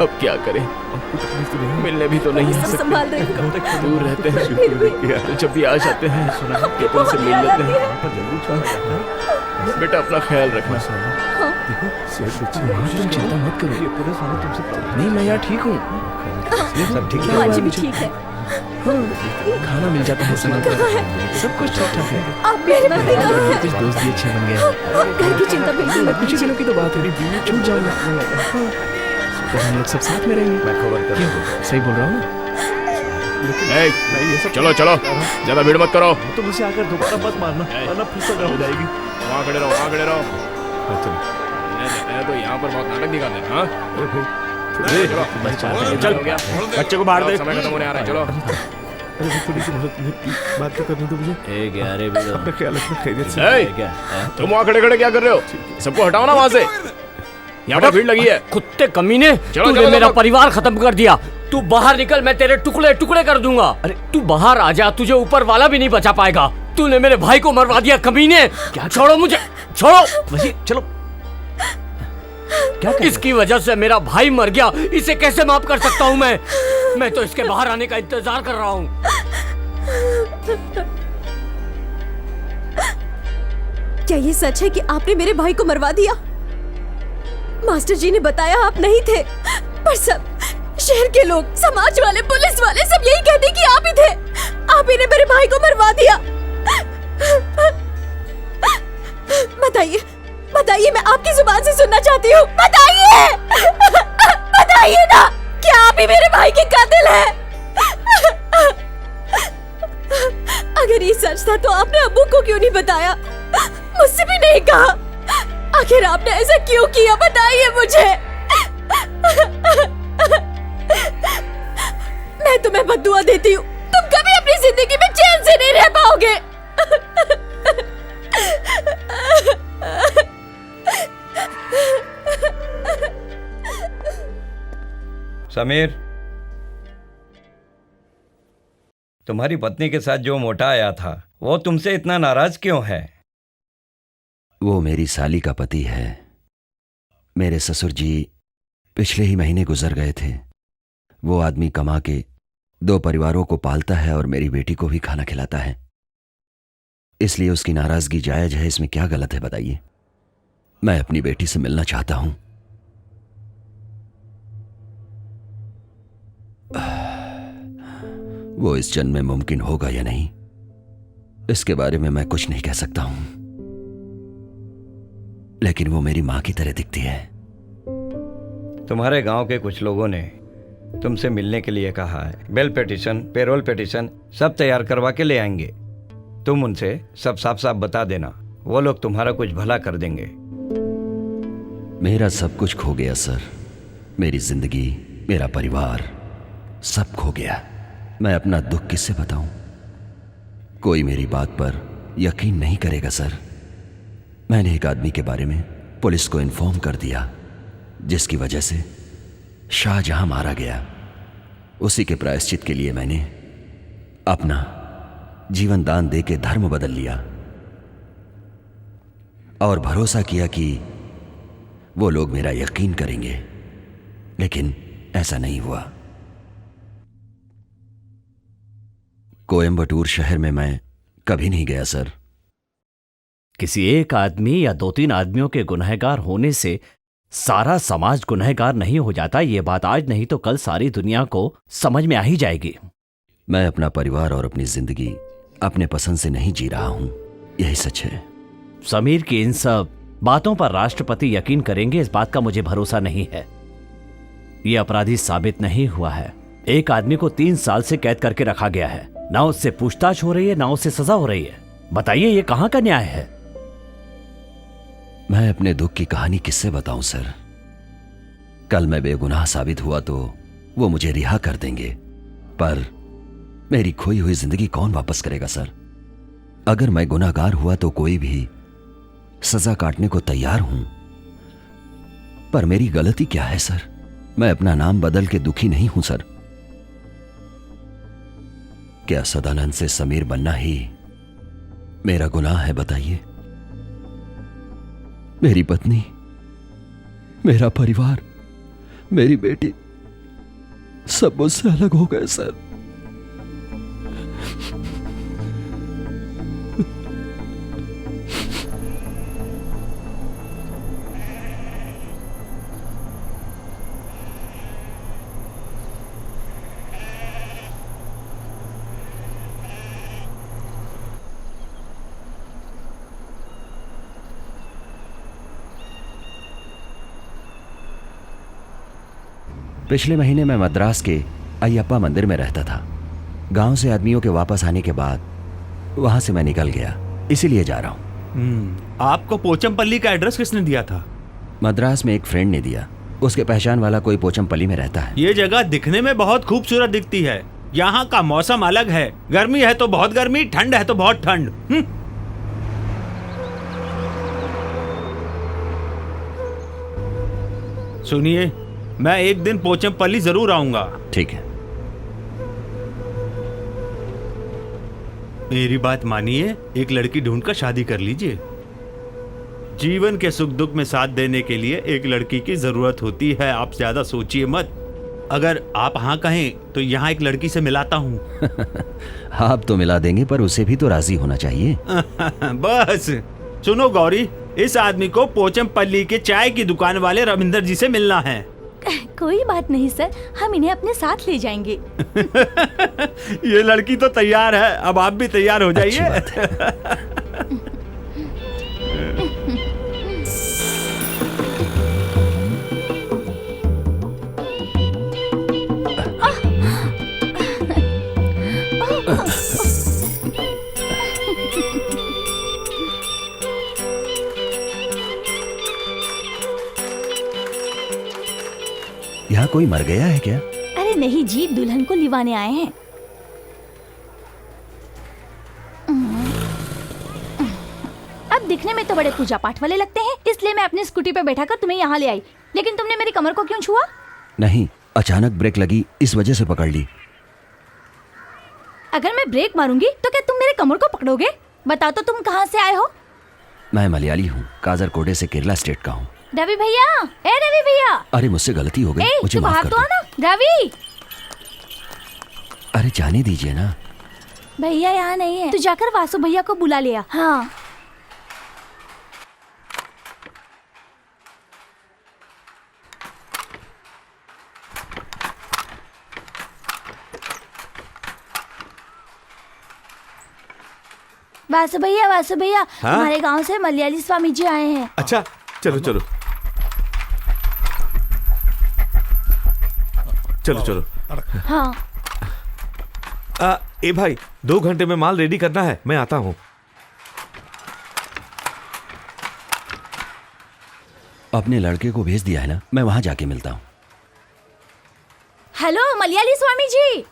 S12: अब क्या करें, मिलने भी तो नहीं आ
S3: सब संभाल रहे हो।
S12: सकते, दूर रहते हैं। तो जब भी आ जाते हैं तो तुमसे मिल लेते हैं। बेटा अपना ख्याल रखना। तुम चिंता मत करो। नहीं, मैं यहाँ ठीक हूँ। सब ठीक है।
S3: आज भी ठीक है।
S12: खाना मिल जाता है समय पर, सब कुछ ठीक ठाक है।
S3: आप मेरे पति कहाँ हैं?
S12: कुछ दोस्त भी अच्छे बन गए।
S3: घर की चिंता बिल्कुल मत
S12: कुछ दिनों की तो बात है, छूट जाऊंगा तो हम लोग सब साथ में रहेंगे। मैं खबर कर, सही बोल रहा हूँ ना? चलो चलो, ज्यादा भीड़ मत करो।
S11: तुम उसे आकर दोबारा मत मारना, वरना फिर से हो जाएगी।
S12: वहाँ खड़े रहो, वहाँ खड़े रहो। तो यहाँ पर बहुत नाटक दिखाते हैं। हाँ चल, बच्चे को बाहर दे, समय खत्म होने आ रहा है। चलो
S11: थोड़ी सी बात तो करनी दो मुझे। अपना ख्याल रखना, खैरियत से।
S12: तुम वहाँ खड़े खड़े क्या कर रहे हो? सबको हटाओ ना वहाँ से, यहाँ पर भीड़ लगी है।
S8: कुत्ते कमीने, तूने मेरा परिवार खत्म कर दिया। तू बाहर निकल, मैं तेरे टुकड़े टुकड़े कर दूंगा। अरे तू बाहर आ जा, तुझे ऊपर वाला भी नहीं बचा पाएगा। तूने मेरे भाई को मरवा दिया कमीने। क्या? छोड़ो मुझे, छोड़ो।
S12: चलो
S8: क्या इसकी वजह से मेरा भाई मर गया, इसे कैसे माफ कर सकता हूँ मैं तो इसके बाहर आने का इंतजार कर रहा हूँ।
S3: क्या ये सच है कि आपने मेरे भाई को मरवा दिया? मास्टर जी ने बताया आप नहीं थे, पर सब शहर के लोग, समाज वाले, पुलिस वाले सब यही कहते कि आप ही थे। आप ही ने मेरे भाई को मरवा दिया। बताइए, बताइए, मैं आपकी जुबान से सुनना चाहती हूँ। बताइए, बताइए ना, क्या आप ही मेरे भाई के कातिल हैं? अगर ये सच था तो आपने अब्बू को क्यों नहीं बताया? मुझसे भी नहीं कहा। आखिर आपने ऐसा क्यों किया? बताइए मुझे। मैं तुम्हें बद्दुआ देती हूँ, तुम कभी अपनी जिंदगी में चैन से नहीं रह पाओगे।
S10: समीर, तुम्हारी पत्नी के साथ जो मोटा आया था वो तुमसे इतना नाराज क्यों है?
S5: वो मेरी साली का पति है। मेरे ससुर जी पिछले ही महीने गुजर गए थे। वो आदमी कमा के 2 परिवारों को पालता है और मेरी बेटी को भी खाना खिलाता है, इसलिए उसकी नाराजगी जायज है। इसमें क्या गलत है बताइए? मैं अपनी बेटी से मिलना चाहता हूं। वो इस जन्म में मुमकिन होगा या नहीं, इसके बारे में मैं कुछ नहीं कह सकता हूं, लेकिन वो मेरी मां की तरह दिखती है।
S10: तुम्हारे गांव के कुछ लोगों ने तुमसे मिलने के लिए कहा है। बेल पिटीशन, पेरोल पिटीशन सब तैयार करवा के ले आएंगे। तुम उनसे सब साफ साफ बता देना, वो लोग तुम्हारा कुछ भला कर देंगे।
S5: मेरा सब कुछ खो गया सर। मेरी जिंदगी, मेरा परिवार सब खो गया। मैं अपना दुख किससे बताऊं? कोई मेरी बात पर यकीन नहीं करेगा सर। मैंने एक आदमी के बारे में पुलिस को इन्फॉर्म कर दिया, जिसकी वजह से शाहजहां मारा गया। उसी के प्रायश्चित के लिए मैंने अपना जीवन दान दे के धर्म बदल लिया और भरोसा किया कि वो लोग मेरा यकीन करेंगे, लेकिन ऐसा नहीं हुआ। कोयम्बटूर शहर में मैं कभी नहीं गया सर।
S9: किसी एक आदमी या 2-3 आदमियों के गुनहगार होने से सारा समाज गुनहगार नहीं हो जाता। ये बात आज नहीं तो कल सारी दुनिया को समझ में आ ही जाएगी।
S5: मैं अपना परिवार और अपनी जिंदगी अपने पसंद से नहीं जी रहा हूं, यही सच है।
S9: समीर की इन सब बातों पर राष्ट्रपति यकीन करेंगे, इस बात का मुझे भरोसा नहीं है। ये अपराधी साबित नहीं हुआ है। एक आदमी को 3 साल से कैद करके रखा गया है, ना उससे पूछताछ हो रही है, ना उससे सजा हो रही है। बताइए ये कहां का न्याय है?
S5: मैं अपने दुख की कहानी किससे बताऊं सर? कल मैं बेगुनाह साबित हुआ तो वो मुझे रिहा कर देंगे, पर मेरी खोई हुई जिंदगी कौन वापस करेगा सर? अगर मैं गुनाहगार हुआ तो कोई भी सजा काटने को तैयार हूं, पर मेरी गलती क्या है सर? मैं अपना नाम बदल के दुखी नहीं हूं सर। क्या सदानंद से समीर बनना ही मेरा गुनाह है बताइए? मेरी पत्नी, मेरा परिवार, मेरी बेटी सब मुझसे अलग हो गए सर। पिछले महीने मैं मद्रास के अयप्पा मंदिर में रहता था। गांव से आदमियों के वापस आने के बाद वहां से मैं निकल गया, इसीलिए जा रहा हूं।
S4: आपको पोचमपल्ली का एड्रेस किसने दिया था?
S5: मद्रास में एक फ्रेंड ने दिया। उसके पहचान वाला कोई पोचमपल्ली में रहता है।
S4: ये जगह दिखने में बहुत खूबसूरत दिखती है। यहाँ का मौसम अलग है। गर्मी है तो बहुत गर्मी, ठंड है तो बहुत ठंड। सुनिए, मैं एक दिन पोचमपल्ली जरूर आऊंगा।
S5: ठीक है।
S4: मेरी बात मानिए, एक लड़की ढूंढकर शादी कर लीजिए। जीवन के सुख दुख में साथ देने के लिए एक लड़की की जरूरत होती है। आप ज्यादा सोचिए मत। अगर आप हाँ कहें तो यहाँ एक लड़की से मिलाता हूँ।
S5: आप तो मिला देंगे, पर उसे भी तो राजी होना चाहिए।
S4: बस सुनो गौरी, इस आदमी को पोचमपल्ली के चाय की दुकान वाले रविंदर जी से मिलना है।
S2: कोई बात नहीं सर, हम इन्हें अपने साथ ले जाएंगे।
S4: ये लड़की तो तैयार है, अब आप भी तैयार हो जाइए।
S5: यहाँ कोई मर गया है क्या?
S2: अरे नहीं जी, दुल्हन को लिवाने आए हैं। अब दिखने में तो बड़े पूजा पाठ वाले लगते हैं, इसलिए मैं अपनी स्कूटी पे बैठाकर तुम्हें यहाँ ले आई। लेकिन तुमने मेरी कमर को क्यों छुआ?
S5: नहीं, अचानक ब्रेक लगी, इस वजह से पकड़ ली।
S2: अगर मैं ब्रेक मारूंगी तो क्या तुम मेरे कमर को पकड़ोगे? बताओ तो तुम कहाँ से आए हो?
S5: मैं मलयाली हूँ, काजरकोडे से केरला स्टेट का हूँ।
S2: रवि भैया, ए रवि भैया।
S5: अरे मुझसे गलती हो गई, मुझे
S2: तू
S5: माफ
S2: बाहर
S5: कर
S2: तो
S5: दो।
S2: आना। रवि
S5: अरे जाने दीजिए ना।
S2: भैया यहाँ नहीं है, तू जाकर वासु भैया को बुला लिया। हाँ। वासु भैया,
S11: हाँ?
S2: हमारे गांव से मलयाली स्वामी जी आए हैं।
S11: अच्छा, चलो चलो चलो चलो।
S2: हाँ।
S11: ए भाई, 2 घंटे में माल रेडी करना है, मैं आता हूँ।
S5: अपने लड़के को भेज दिया है ना, मैं वहां जाके मिलता हूँ।
S2: हेलो मलयाली स्वामी जी,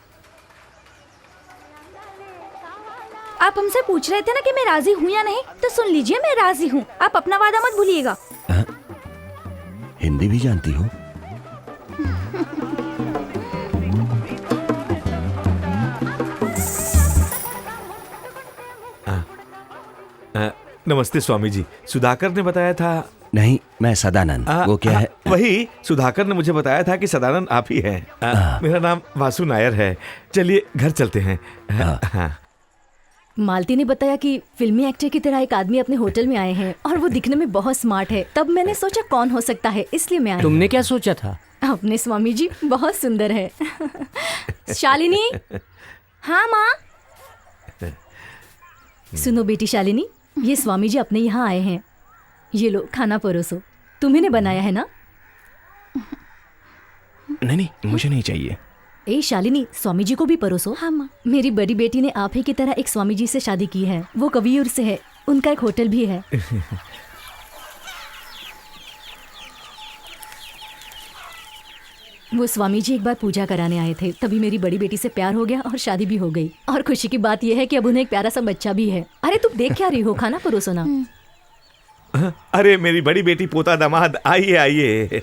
S2: आप हमसे पूछ रहे थे ना कि मैं राजी हूँ या नहीं, तो सुन लीजिए, मैं राजी हूँ। आप अपना वादा मत भूलिएगा।
S5: हिंदी भी जानती हो?
S11: नमस्ते स्वामी जी, सुधाकर ने बताया था।
S5: नहीं, मैं सदानंद। वो क्या है?
S11: वही सुधाकर ने मुझे बताया था कि सदानंद आप ही हैं। मेरा नाम वासु नायर है। चलिए घर चलते हैं। हाँ।
S3: मालती ने बताया कि फिल्मी एक्टर की तरह एक आदमी अपने होटल में आए हैं और वो दिखने में बहुत स्मार्ट है। तब मैंने सोचा कौन हो सकता है, इसलिए मैं आई।
S8: तुमने क्या सोचा था?
S3: अपने स्वामी जी बहुत सुंदर है। शालिनी। हाँ माँ। सुनो बेटी शालिनी, ये स्वामी जी अपने यहाँ आए हैं। ये लो खाना परोसो। तुम्ही ने बनाया है ना?
S12: नहीं, मुझे नहीं चाहिए।
S3: ए शालिनी, स्वामी जी को भी परोसो।
S2: हाँ माँ।
S3: मेरी बड़ी बेटी ने आप ही की तरह एक स्वामी जी से शादी की है। वो कवियूर से है, उनका एक होटल भी है। वो स्वामी जी एक बार पूजा कराने आए थे, तभी मेरी बड़ी बेटी से प्यार हो गया और शादी भी हो गई। और खुशी की बात यह है कि अब उन्हें एक प्यारा सा बच्चा भी है। अरे तुम देख क्या रही हो, खाना परोसो ना।
S11: अरे मेरी बड़ी बेटी, पोता, दामाद, आइए आइए।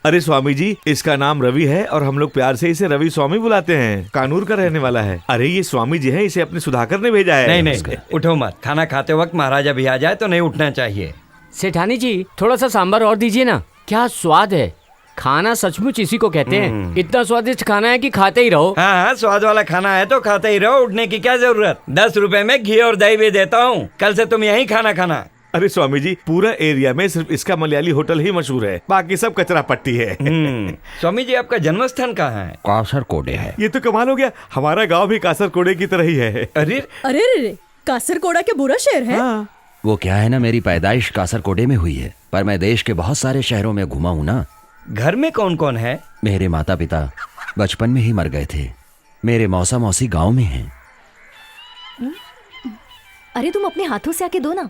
S11: अरे स्वामी जी, इसका नाम रवि है और हम लोग प्यार से इसे रवि स्वामी बुलाते हैं। कानूर का रहने वाला है। अरे ये स्वामी जी है, इसे अपने सुधाकर ने भेजा है।
S10: नहीं, उठो मत। खाना खाते वक्त महाराजा भी आ जाए तो नहीं उठना चाहिए।
S8: सेठानी जी, थोड़ा सा सांभर और दीजिए ना। क्या स्वाद है। खाना सचमुच इसी को कहते हैं। इतना स्वादिष्ट खाना है कि खाते ही रहो।
S10: हाँ, स्वाद वाला खाना है तो खाते ही रहो, उठने की क्या जरूरत। 10 रुपए में घी और दही भी देता हूँ। कल से तुम यहीं खाना खाना।
S11: अरे स्वामी जी, पूरा एरिया में सिर्फ इसका मलयाली होटल ही मशहूर है, बाकी सब कचरा पट्टी है।
S10: स्वामी जी, आपका जन्म स्थान कहाँ है?
S5: कासरकोडे है।
S11: ये तो कमाल हो गया, हमारा गांव भी कासरकोडे की तरह ही है।
S10: अरे
S3: अरे कासरकोड़ा क्या बुरा शहर है?
S11: हाँ।
S5: वो क्या है ना, मेरी पैदाइश कासरकोडे में हुई है, पर मैं देश के बहुत सारे शहरों में घुमा हूँ ना।
S10: घर में कौन कौन है?
S5: मेरे माता पिता बचपन में ही मर गए थे। मेरे मौसा मौसी गांव में हैं।
S3: अरे तुम अपने हाथों से आके दो ना।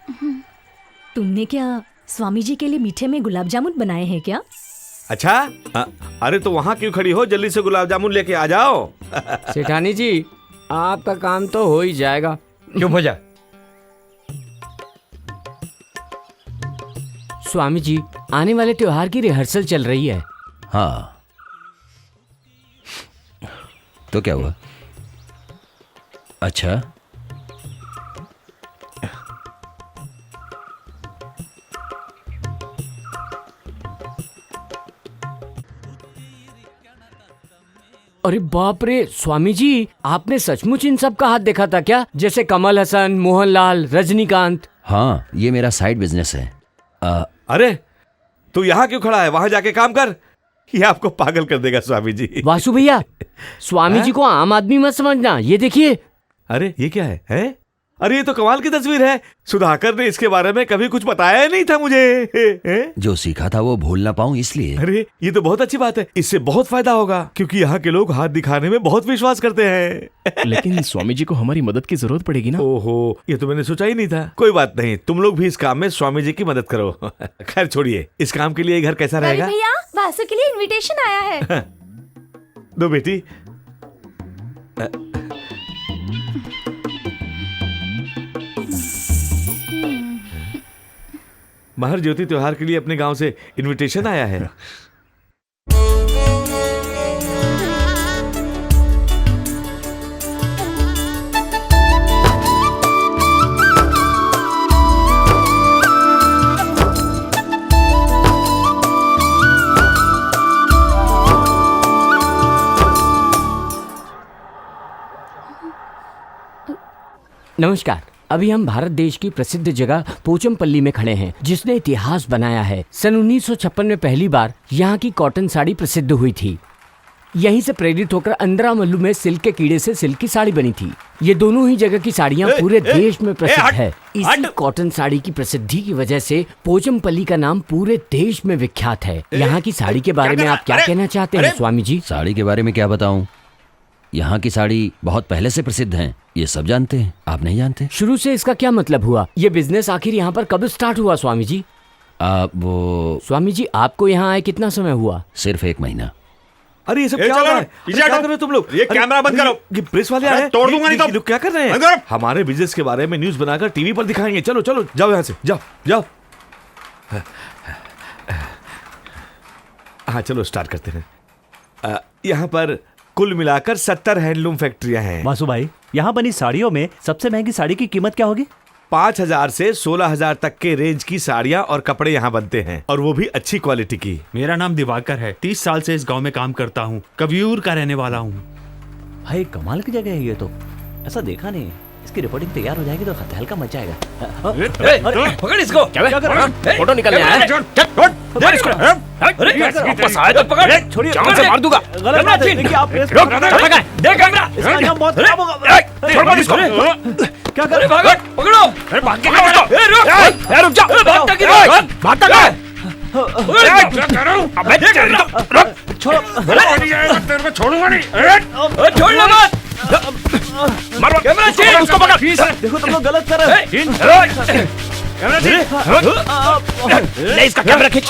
S3: तुमने क्या स्वामी जी के लिए मीठे में गुलाब जामुन बनाए हैं क्या?
S11: अच्छा, अरे तो वहाँ क्यों खड़ी हो, जल्दी से गुलाब जामुन लेके आ जाओ।
S8: सेठानी जी, आपका काम तो हो ही जाएगा।
S10: चुप हो जा।
S8: स्वामी जी, आने वाले त्योहार की रिहर्सल चल रही है।
S5: हाँ, तो क्या हुआ? अच्छा,
S8: अरे बाप रे स्वामी जी, आपने सचमुच इन सब का हाथ देखा था क्या? जैसे कमल हसन, मोहनलाल, रजनीकांत।
S5: हाँ, ये मेरा साइड बिजनेस है।
S11: अरे तू यहाँ क्यों खड़ा है? वहां जाके काम कर। ये आपको पागल कर देगा स्वामी जी।
S8: वासु भैया, स्वामी जी को आम आदमी मत समझना, ये देखिए।
S11: अरे ये क्या है? अरे ये तो कमाल की तस्वीर है। सुधाकर ने इसके बारे में कभी कुछ बताया ही नहीं था मुझे।
S5: जो सीखा था वो भूल ना पाऊं इसलिए।
S11: अरे ये तो बहुत अच्छी बात है, इससे बहुत फायदा होगा, क्योंकि यहाँ के लोग हाथ दिखाने में बहुत विश्वास करते हैं।
S12: लेकिन स्वामी जी को हमारी मदद की जरूरत पड़ेगी ना।
S11: ओहो, ये तो मैंने सोचा ही नहीं था। कोई बात नहीं, तुम लोग भी इस काम में स्वामी जी की मदद करो। खैर छोड़िए, इस काम के लिए घर कैसा रहेगा?
S2: भैया, वासु के लिए इनविटेशन आया है।
S11: दो बेटी। महर ज्योति त्योहार के लिए अपने गांव से इनविटेशन आया है।
S8: नमस्कार। अभी हम भारत देश की प्रसिद्ध जगह पोचमपल्ली में खड़े हैं, जिसने इतिहास बनाया है। सन 1956 में पहली बार यहाँ की कॉटन साड़ी प्रसिद्ध हुई थी। यहीं से प्रेरित होकर अंद्रामल्लू में सिल्क के कीड़े से सिल्क की साड़ी बनी थी। ये दोनों ही जगह की साड़ियाँ पूरे देश में प्रसिद्ध है। इसी कॉटन साड़ी की प्रसिद्धि की वजह से पोचमपल्ली का नाम पूरे देश में विख्यात है। यहाँ की साड़ी के बारे में आप क्या कहना चाहते हैं स्वामी जी?
S5: साड़ी के बारे में क्या बताऊं? यहाँ की साड़ी बहुत पहले से प्रसिद्ध है, ये सब जानते हैं। आप नहीं जानते?
S8: शुरू से इसका क्या मतलब हुआ? ये बिजनेस आखिर यहाँ पर कब स्टार्ट हुआ स्वामी जी?
S5: वो
S8: स्वामी जी, आपको यहाँ आए कितना समय हुआ?
S5: सिर्फ 1 महीना।
S11: अरे ये सब क्या हो रहा है? क्या कर रहे हो तुम लोग?
S7: ये कैमरा बंद करो।
S11: ये प्रेस वाले आए हैं,
S7: तोड़ दूंगा नहीं तो।
S11: लोग क्या कर रहे हैं? हमारे बिजनेस के बारे में न्यूज बनाकर टीवी पर दिखाएंगे। चलो चलो, जाओ यहाँ से, जाओ जाओ। हाँ चलो स्टार्ट करते हैं। यहाँ पर कुल मिलाकर 70 हैंडलूम फैक्ट्रियां हैं।
S13: वासु भाई, यहाँ बनी साड़ियों में सबसे महंगी साड़ी की कीमत क्या होगी?
S11: 5,000 से 16,000 तक के रेंज की साड़ियाँ और कपड़े यहाँ बनते हैं, और वो भी अच्छी क्वालिटी की।
S4: मेरा नाम दिवाकर है, 30 साल से इस गांव में काम करता हूँ, कवियूर का रहने वाला हूँ।
S13: भाई कमाल की जगह है ये तो, ऐसा देखा नहीं। इसकी रिपोर्टिंग तैयार हो जाएगी तो हल्का मच जाएगा।
S8: पकड़ इसको। क्या कर रहा है? फोटो निकलने आया है? पकड़ इसको। वापस आए तो पकड़। छोड़िए, जान से मार दूंगा।
S13: गलत बात है। देखिए आप प्रेस
S8: रुक, देख कैमरा।
S13: इसका अंजाम बहुत खराब होगा।
S8: छोड़ मत इसको।
S13: क्या कर रहे
S8: हो? पकड़ो। अरे भाग के क्या? रुक जा। भागता क्यों? भागता क्या? क्या कर रहा हूँ? अबे रुक।
S13: छोड़ो।
S8: तेरे को छोड़ूंगा नहीं। छोड़ना मत। मारो कैमरा चेंज, उसको पकड़।
S13: देखो तुम लोग गलत कर रहे हो।
S8: Camera change. ले इसका कैमरा खींच।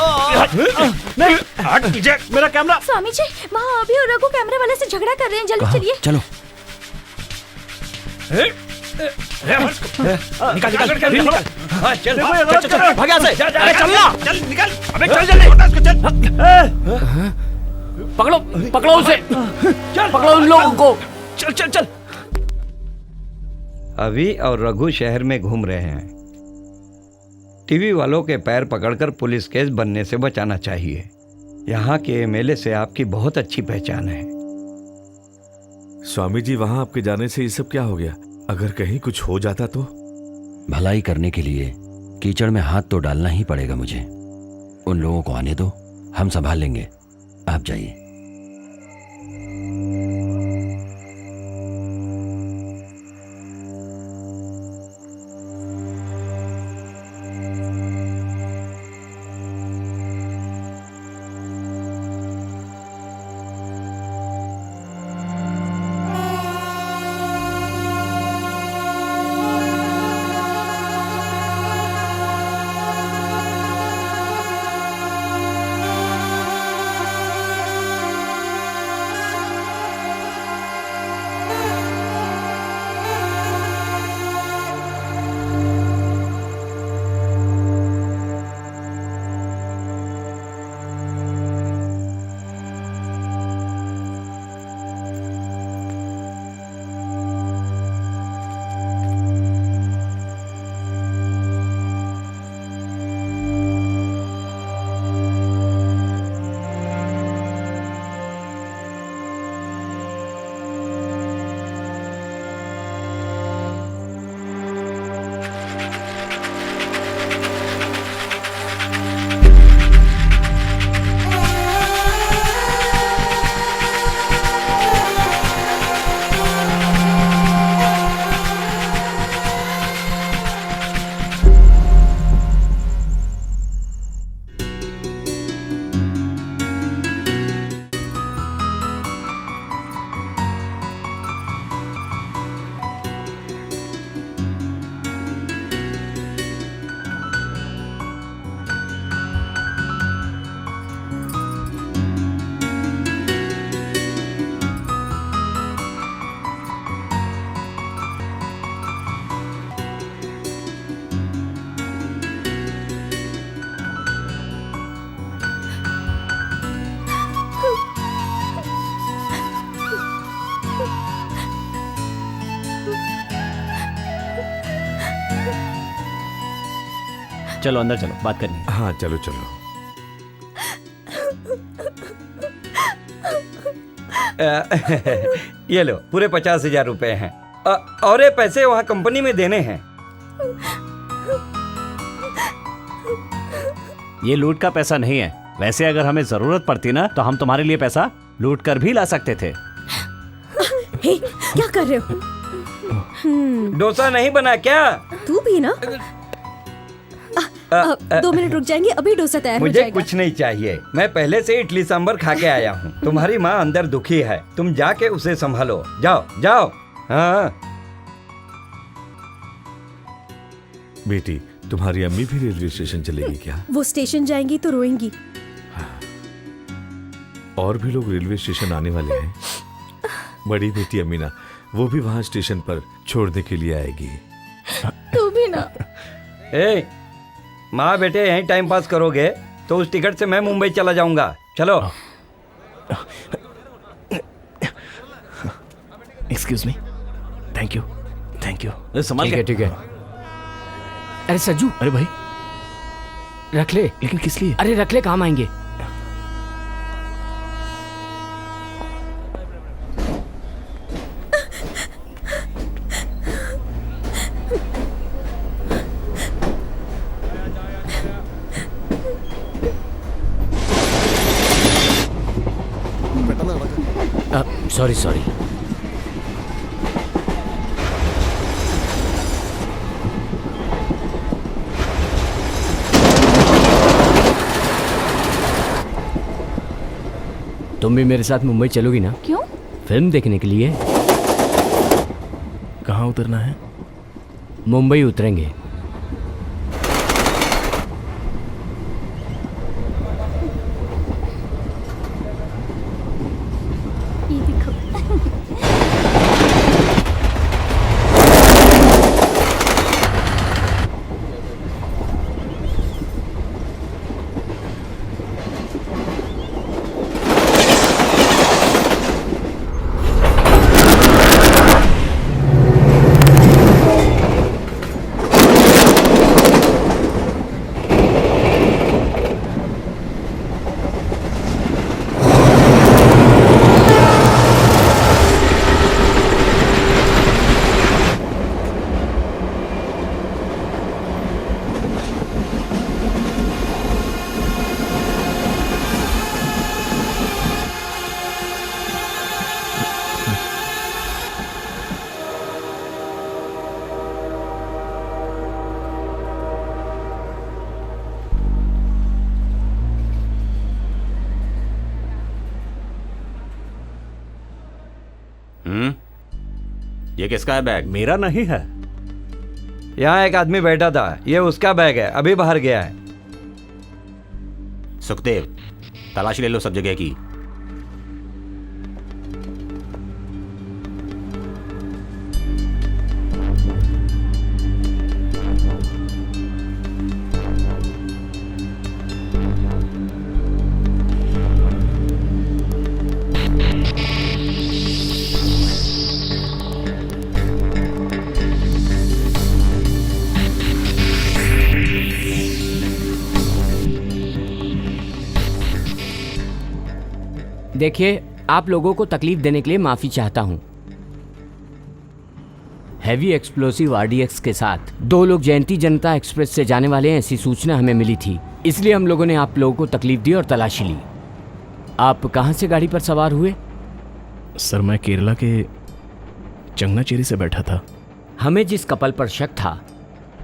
S13: नहीं,
S8: हट पीछे।
S13: मेरा कैमरा।
S2: स्वामी जी, वहाँ अभी और रघु कैमरे वाले से झगड़ा कर रहे हैं, जल्दी चलिए।
S5: चलो।
S8: निकाल निकाल निकाल। हाँ चल भाग यहाँ से।
S7: चलना, चल निकल। अबे चल जल्दी, चल।
S8: पकड़ो पकड़ो उसे। पकड़ो उन लोगों को।
S7: चल चल चल।
S10: अभी और रघु शहर में घूम रहे हैं। टीवी वालों के पैर पकड़कर पुलिस केस बनने से बचाना चाहिए। यहाँ के एमएलए से आपकी बहुत अच्छी पहचान है।
S11: स्वामी जी, वहां आपके जाने से ये सब क्या हो गया? अगर कहीं कुछ हो जाता तो?
S5: भलाई करने के लिए कीचड़ में हाथ तो डालना ही पड़ेगा मुझे। उन लोगों को आने दो, हम संभाल लेंगे। आप जाइए।
S13: चलो अंदर चलो, बात करनी है।
S11: हाँ चलो चलो।
S10: ये लो, पूरे 50,000 रुपए हैं। और ये पैसे वहाँ कंपनी में देने हैं।
S13: ये लूट का पैसा नहीं है। वैसे अगर हमें जरूरत पड़ती ना तो हम तुम्हारे लिए पैसा लूट कर भी ला सकते थे।
S3: हे, क्या कर रहे हो?
S10: डोसा नहीं बना क्या?
S3: तू भी ना। 2 मिनट रुक जाएंगे, अभी डोसा तैयार हो
S10: मुझे
S3: जाएगा।
S10: कुछ नहीं चाहिए, मैं पहले से इडली सांभर खा के आया हूँ। तुम्हारी माँ अंदर दुखी है, तुम जाके उसे संभालो। जाओ जाओ। हाँ
S11: बेटी, तुम्हारी अम्मी भी रेलवे स्टेशन चलेगी क्या?
S3: वो स्टेशन जाएंगी तो रोएंगी।
S11: और भी लोग रेलवे स्टेशन आने वाले हैं। बड़ी बेटी अमीना, वो भी वहाँ स्टेशन पर छोड़ने के लिए आएगी।
S3: तू भी ना।
S10: ए, माँ बेटे यहीं टाइम पास करोगे तो उस टिकट से मैं मुंबई चला जाऊंगा। चलो।
S12: Excuse me. Thank you, thank you.
S13: संभाल के।
S8: ठीक है। अरे सज्जू,
S12: अरे भाई
S8: रख ले।
S12: लेकिन किस लिए?
S8: अरे रख ले, काम आएंगे। Sorry sorry. तुम भी मेरे साथ मुंबई चलोगी ना?
S2: क्यों?
S8: फिल्म देखने के लिए।
S12: कहाँ उतरना है?
S8: मुंबई उतरेंगे।
S2: ये देखो।
S1: ये किसका है बैग?
S13: मेरा नहीं है।
S10: यहाँ एक आदमी बैठा था, ये उसका बैग है, अभी बाहर गया है।
S1: सुखदेव, तलाशी ले लो सब जगह की।
S8: देखिए, आप लोगों को तकलीफ देने के लिए माफी चाहता हूं। हैवी एक्सप्लोसिव आरडीएक्स के साथ 2 लोग जयंती जनता एक्सप्रेस से जाने वाले हैं, ऐसी सूचना हमें मिली थी। इसलिए हम लोगों ने आप लोगों को तकलीफ दी और तलाशी ली। आप कहां से गाड़ी पर सवार हुए?
S12: सर, मैं केरला के चंगनाचेरी से बैठा था।
S8: हमें जिस कपल पर शक था,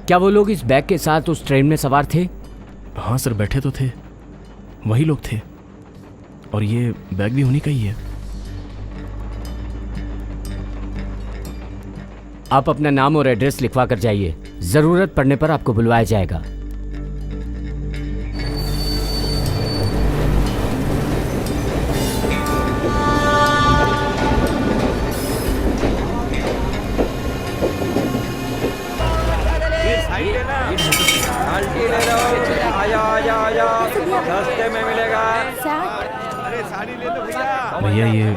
S8: क्या वो लोग इस बैग के साथ उस ट्रेन में सवार थे?
S12: हाँ सर, बैठे तो थे, वही लोग थे। और ये बैग भी उन्हीं का ही है।
S8: आप अपना नाम और एड्रेस लिखवा कर जाइए, जरूरत पड़ने पर आपको बुलवाया जाएगा।
S10: आया आया आया, रास्ते में मिलेगा।
S12: भैया ये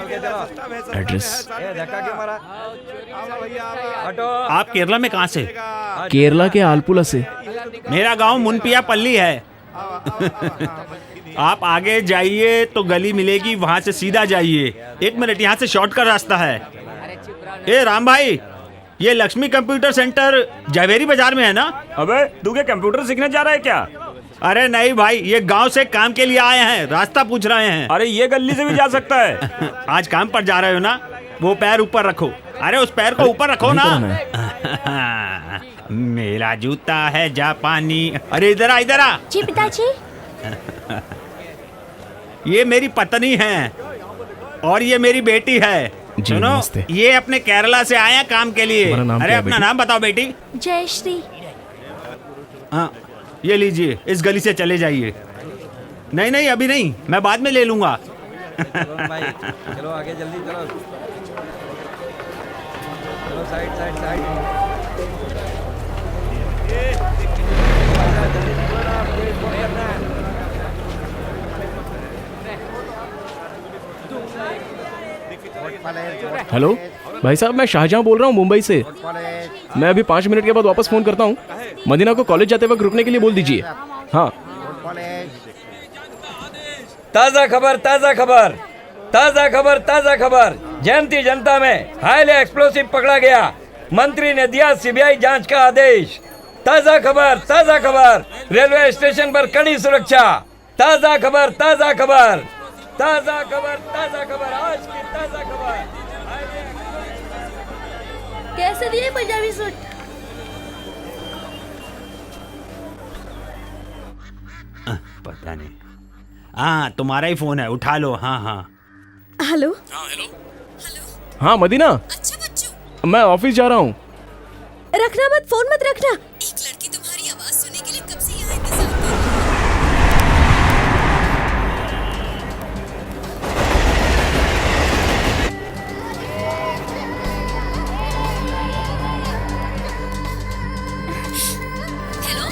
S12: एड्रेस।
S10: धक्का क्यों मारा?
S7: आप केरला में कहाँ से?
S12: केरला के आलपुला से।
S7: मेरा गांव मुनपिया पल्ली है। आप आगे जाइए तो गली मिलेगी, वहां से सीधा जाइए। 1 मिनट, यहाँ से शॉर्टकट रास्ता है। ए राम भाई, ये लक्ष्मी कंप्यूटर सेंटर जवेरी बाजार में है ना?
S4: अबे तू क्या कंप्यूटर सीखने जा रहा है क्या?
S7: अरे नहीं भाई, ये गांव से काम के लिए आए हैं, रास्ता पूछ रहे हैं।
S4: अरे ये गली से भी जा सकता है।
S7: आज काम पर जा रहे हो ना? वो पैर ऊपर रखो। अरे उस पैर को ऊपर रखो ना। मेरा जूता है जापानी। अरे इधर आ, इधर आ।
S2: जी पिताजी।
S7: ये मेरी पत्नी है और ये मेरी बेटी है। सुनो,
S12: नमस्ते।
S7: ये अपने केरला से आए हैं काम के लिए।
S12: तुम्हारा नाम
S7: अरे
S12: क्या है
S7: अपना
S12: बेटी?
S7: नाम बताओ बेटी।
S2: जयश्री।
S7: हाँ, ये लीजिए, इस गली से चले जाइए। नहीं नहीं, अभी नहीं, मैं बाद में ले लूंगा।
S10: चलो आगे जल्दी चलो। चलो साइड साइड साइड।
S12: हेलो भाई साहब, मैं शाहजहां बोल रहा हूँ मुंबई से। मैं अभी 5 मिनट के बाद वापस फोन करता हूँ। मदीना को कॉलेज जाते वक्त रुकने के लिए बोल दीजिए। हाँ।
S10: ताजा खबर, ताजा खबर, ताजा खबर, ताजा खबर। जयंती जनता में हाईली एक्सप्लोसिव पकड़ा गया। मंत्री ने दिया सीबीआई जांच का आदेश। ताजा खबर, ताजा खबर। रेलवे स्टेशन पर कड़ी सुरक्षा। ताजा खबर, ताजा खबर, ताजा खबर, ताजा खबर। आज की ताजा खबर।
S2: कैसे दिए पंजाबी सूट?
S7: पता नहीं। हाँ, तुम्हारा ही फोन है, उठा लो। हाँ हाँ
S3: हेलो।
S12: हाँ मदीना, मैं ऑफिस जा रहा हूँ।
S3: रखना मत, फोन मत रखना।
S6: एक लड़की तुम्हारी आवाज सुनने के लिए कब से यहाँ इंतजार कर रही है। Hello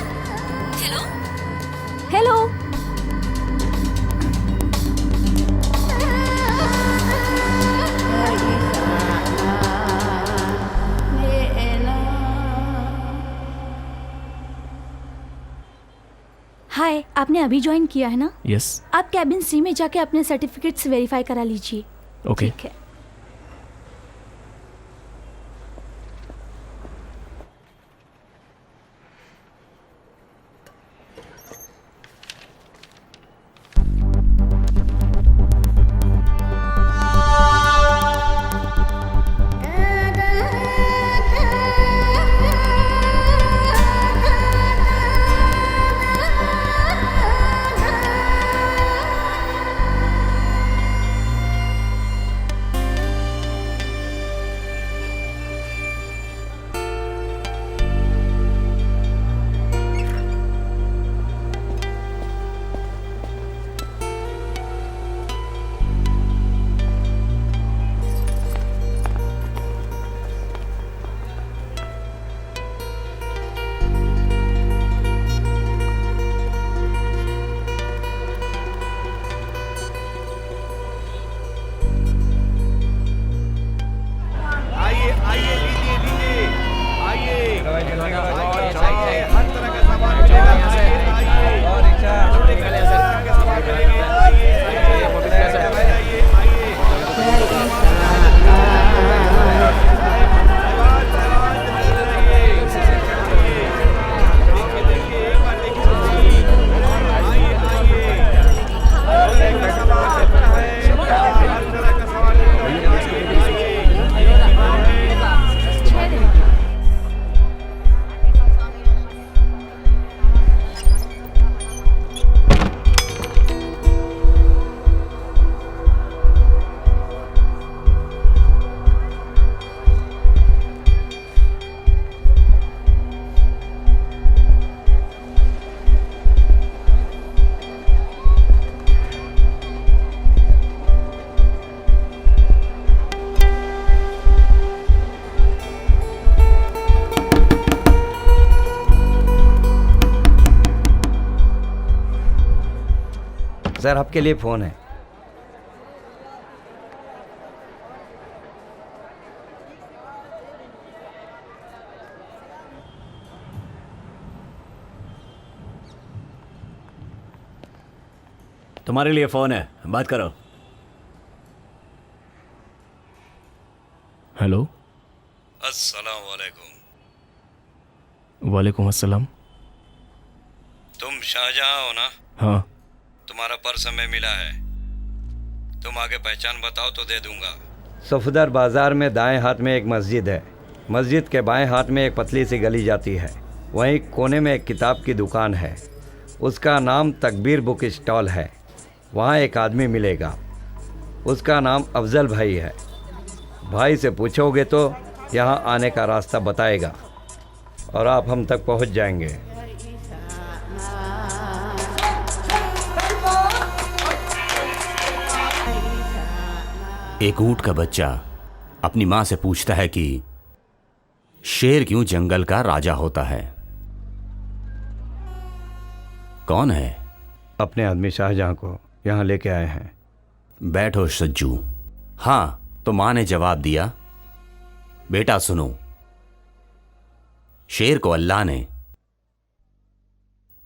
S6: hello
S3: hello.
S2: हाय, आपने अभी ज्वाइन किया है ना?
S12: यस।
S2: आप कैबिन सी में जाके अपने सर्टिफिकेट्स वेरीफाई करा लीजिए।
S12: ओके।
S2: ठीक है।
S10: सर, आपके लिए फोन है।
S13: तुम्हारे लिए फोन है, बात करो।
S12: हेलो।
S10: अस्सलाम वालेकुम।
S12: वालेकुम अस्सलाम।
S10: तुम शाहजहां हो ना?
S12: हाँ।
S10: तुम्हारा पर्स हमें मिला है, तुम आगे पहचान बताओ तो दे दूंगा। सफदर बाजार में दाएं हाथ में एक मस्जिद है, मस्जिद के बाएं हाथ में एक पतली सी गली जाती है, वहीं कोने में एक किताब की दुकान है, उसका नाम तकबीर बुक स्टॉल है। वहाँ एक आदमी मिलेगा, उसका नाम अफजल भाई है। भाई से पूछोगे तो यहाँ आने का रास्ता बताएगा और आप हम तक पहुँच जाएंगे।
S1: एक ऊंट का बच्चा अपनी माँ से पूछता है कि शेर क्यों जंगल का राजा होता है? कौन है?
S10: अपने आदमी शाहजहां को यहाँ लेके आए हैं।
S1: बैठो सज्जू। हाँ, तो माँ ने जवाब दिया, बेटा सुनो, शेर को अल्लाह ने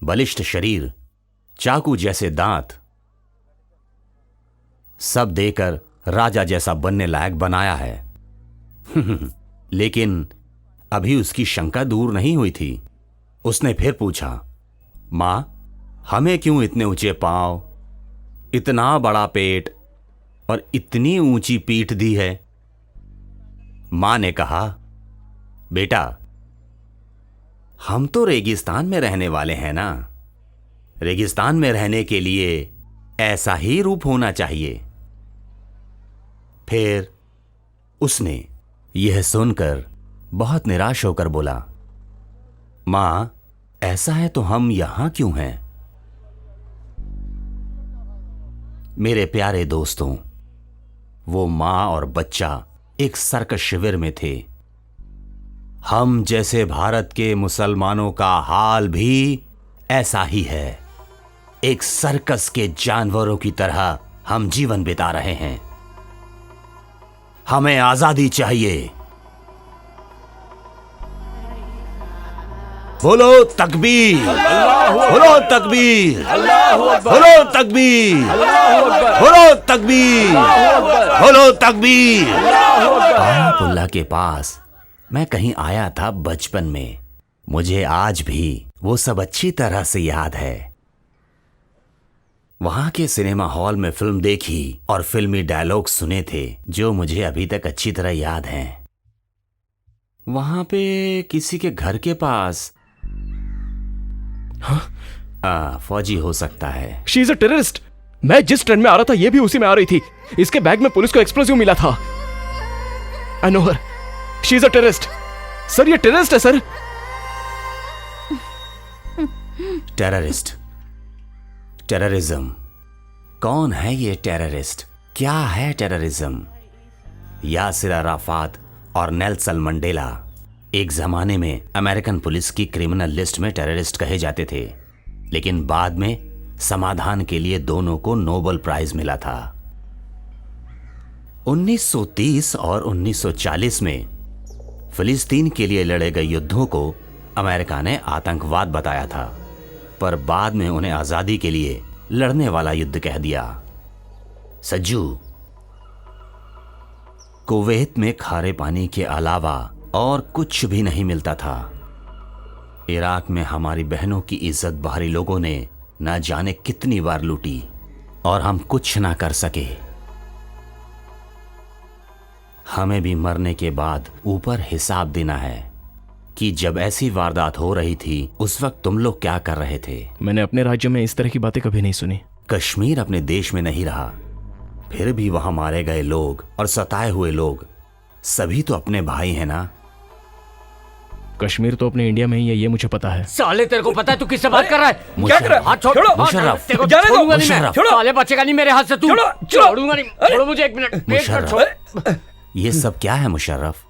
S1: बलिष्ठ शरीर, चाकू जैसे दांत सब देकर राजा जैसा बनने लायक बनाया है। लेकिन अभी उसकी शंका दूर नहीं हुई थी। उसने फिर पूछा, मां, हमें क्यों इतने ऊंचे पांव, इतना बड़ा पेट और इतनी ऊंची पीठ दी है? मां ने कहा, बेटा, हम तो रेगिस्तान में रहने वाले हैं ना, रेगिस्तान में रहने के लिए ऐसा ही रूप होना चाहिए। फिर उसने यह सुनकर बहुत निराश होकर बोला, मां, ऐसा है तो हम यहां क्यों हैं? मेरे प्यारे दोस्तों, वो मां और बच्चा एक सर्कस शिविर में थे। हम जैसे भारत के मुसलमानों का हाल भी ऐसा ही है। एक सर्कस के जानवरों की तरह हम जीवन बिता रहे हैं। हमें आजादी चाहिए। बोलो तकबीर, बोलो तकबीर, बोलो तकबीर, बोलो तकबीर, बोलो तकबीर। अल्लाह के पास मैं कहीं आया था बचपन में। मुझे आज भी वो सब अच्छी तरह से याद है। वहां के सिनेमा हॉल में फिल्म देखी और फिल्मी डायलॉग सुने थे जो मुझे अभी तक अच्छी तरह याद हैं। वहां पे किसी के घर के पास फौजी हो सकता है।
S12: She is a terrorist. मैं जिस ट्रेन में आ रहा था ये भी उसी में आ रही थी। इसके बैग में पुलिस को एक्सप्लोसिव मिला था। I know her. She is a terrorist. Sir, ये टेररिस्ट है सर।
S1: Terrorist, terrorism. कौन है ये टेररिस्ट? क्या है टेररिज्म? यासिर अराफात और नेल्सन मंडेला एक जमाने में अमेरिकन पुलिस की क्रिमिनल लिस्ट में टेररिस्ट कहे जाते थे, लेकिन बाद में समाधान के लिए दोनों को नोबेल प्राइज मिला था। 1930 और 1940 में फिलिस्तीन के लिए लड़े गए युद्धों को अमेरिका ने आतंकवाद बताया था, पर बाद में उन्हें आजादी के लिए लड़ने वाला युद्ध कह दिया। सज्जू, कुवैत में खारे पानी के अलावा और कुछ भी नहीं मिलता था। इराक में हमारी बहनों की इज्जत बाहरी लोगों ने न जाने कितनी बार लूटी और हम कुछ ना कर सके। हमें भी मरने के बाद ऊपर हिसाब देना है कि जब ऐसी वारदात हो रही थी उस वक्त तुम लोग क्या कर रहे थे।
S12: मैंने अपने राज्य में इस तरह की बातें कभी नहीं सुनी।
S1: कश्मीर अपने देश में नहीं रहा, फिर भी वहां मारे गए लोग और सताए हुए लोग सभी तो अपने भाई हैं ना।
S12: कश्मीर तो अपने इंडिया में ही है, ये मुझे पता है।
S8: साले, तेरे को पता है तू किससे बात कर रहा है?
S1: क्या कर रहा है?
S8: हाथ छोड़।
S1: मुशर्रफ,
S8: तेरे को
S1: जाने दो।
S8: छोड़ूंगा नहीं मैं।
S1: मुशर्रफ।
S8: साले, बचेगा नहीं मेरे हाथ से तू। छोड़ूंगा नहीं। छोड़ो मुझे, एक मिनट। एक मिनट
S1: मुशर्रफ,
S8: छोड़।
S1: ये सब क्या है मुशर्रफ?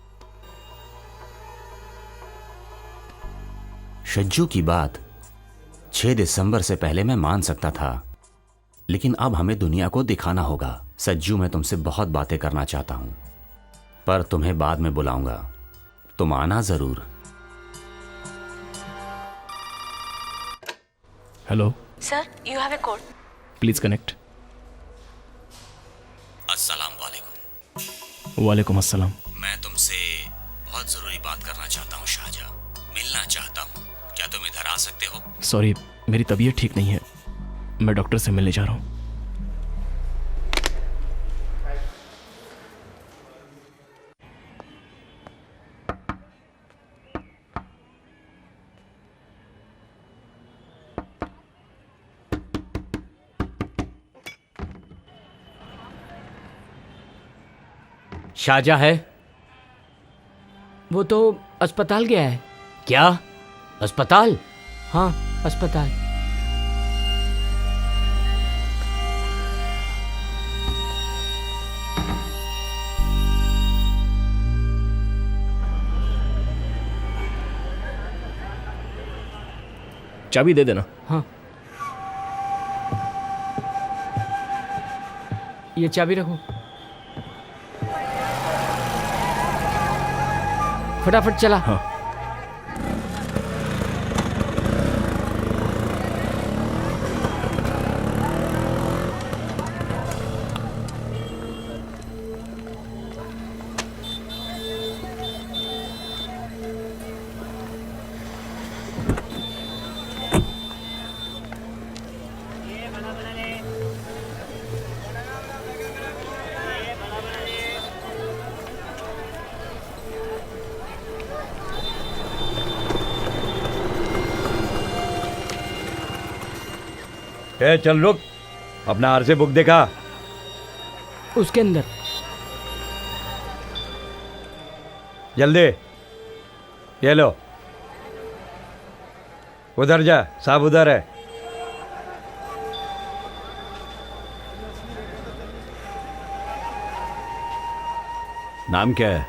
S1: सज्जू की बात 6 दिसंबर से पहले मैं मान सकता था, लेकिन अब हमें दुनिया को दिखाना होगा। सज्जू, मैं तुमसे बहुत बातें करना चाहता हूं, पर तुम्हें बाद में बुलाऊंगा, तुम आना जरूर।
S12: Hello
S2: sir, you have a call.
S12: Please connect. वालेकुम अस्सलाम।
S5: मैं तुमसे बहुत ज़रूरी बात करना चाहता हूँ शाहजहाँ, मिलना चाहता हूँ। क्या तुम इधर आ सकते हो?
S12: सॉरी, मेरी तबीयत ठीक नहीं है, मैं डॉक्टर से मिलने जा रहा हूँ।
S8: शाहजहाँ है? वो तो अस्पताल गया है। क्या? अस्पताल? हाँ, अस्पताल।
S12: चाबी दे देना।
S8: हाँ, ये चाबी रखो। फटाफट चला।
S12: हाँ।
S10: ए चल रुक, अपना आरसी बुक देखा?
S8: उसके अंदर।
S10: जल्दी, ये लो। उधर जा, साहब उधर है।
S9: नाम क्या है?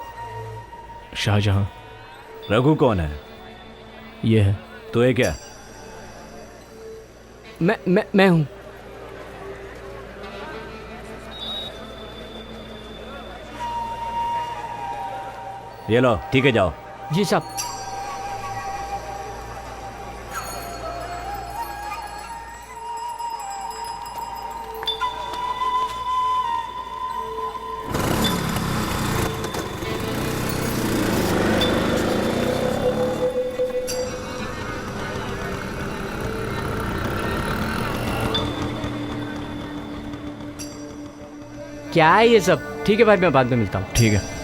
S12: शाहजहां।
S9: रघु कौन है?
S12: ये है।
S9: तो ये क्या?
S8: मैं हूं।
S9: ये लो, ठीक है, जाओ।
S8: जी साहब। क्या है ये सब? ठीक है भाई, मैं बाद में मिलता हूँ।
S12: ठीक है।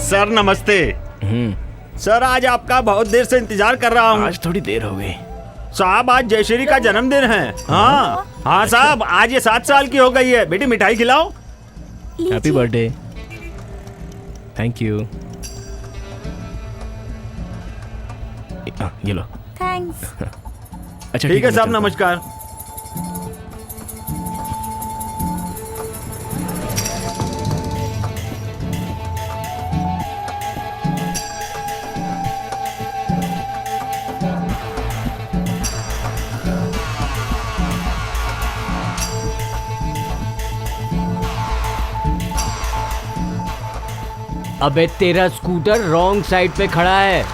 S7: सर नमस्ते। सर आज आपका बहुत देर से इंतजार कर रहा हूँ।
S12: आज थोड़ी देर हो गई।
S7: साहब आज जयश्री का जन्मदिन है। हाँ हाँ साहब, आज ये 7 साल की हो गई है। बेटी मिठाई खिलाओ।
S12: Happy birthday. Thank you. ये लो।
S2: थैंक्स।
S12: अच्छा
S7: ठीक है साहब,
S12: मैं चलता हूँ।
S7: नमस्कार।
S8: अबे तेरा स्कूटर रॉन्ग साइड पे खड़ा है।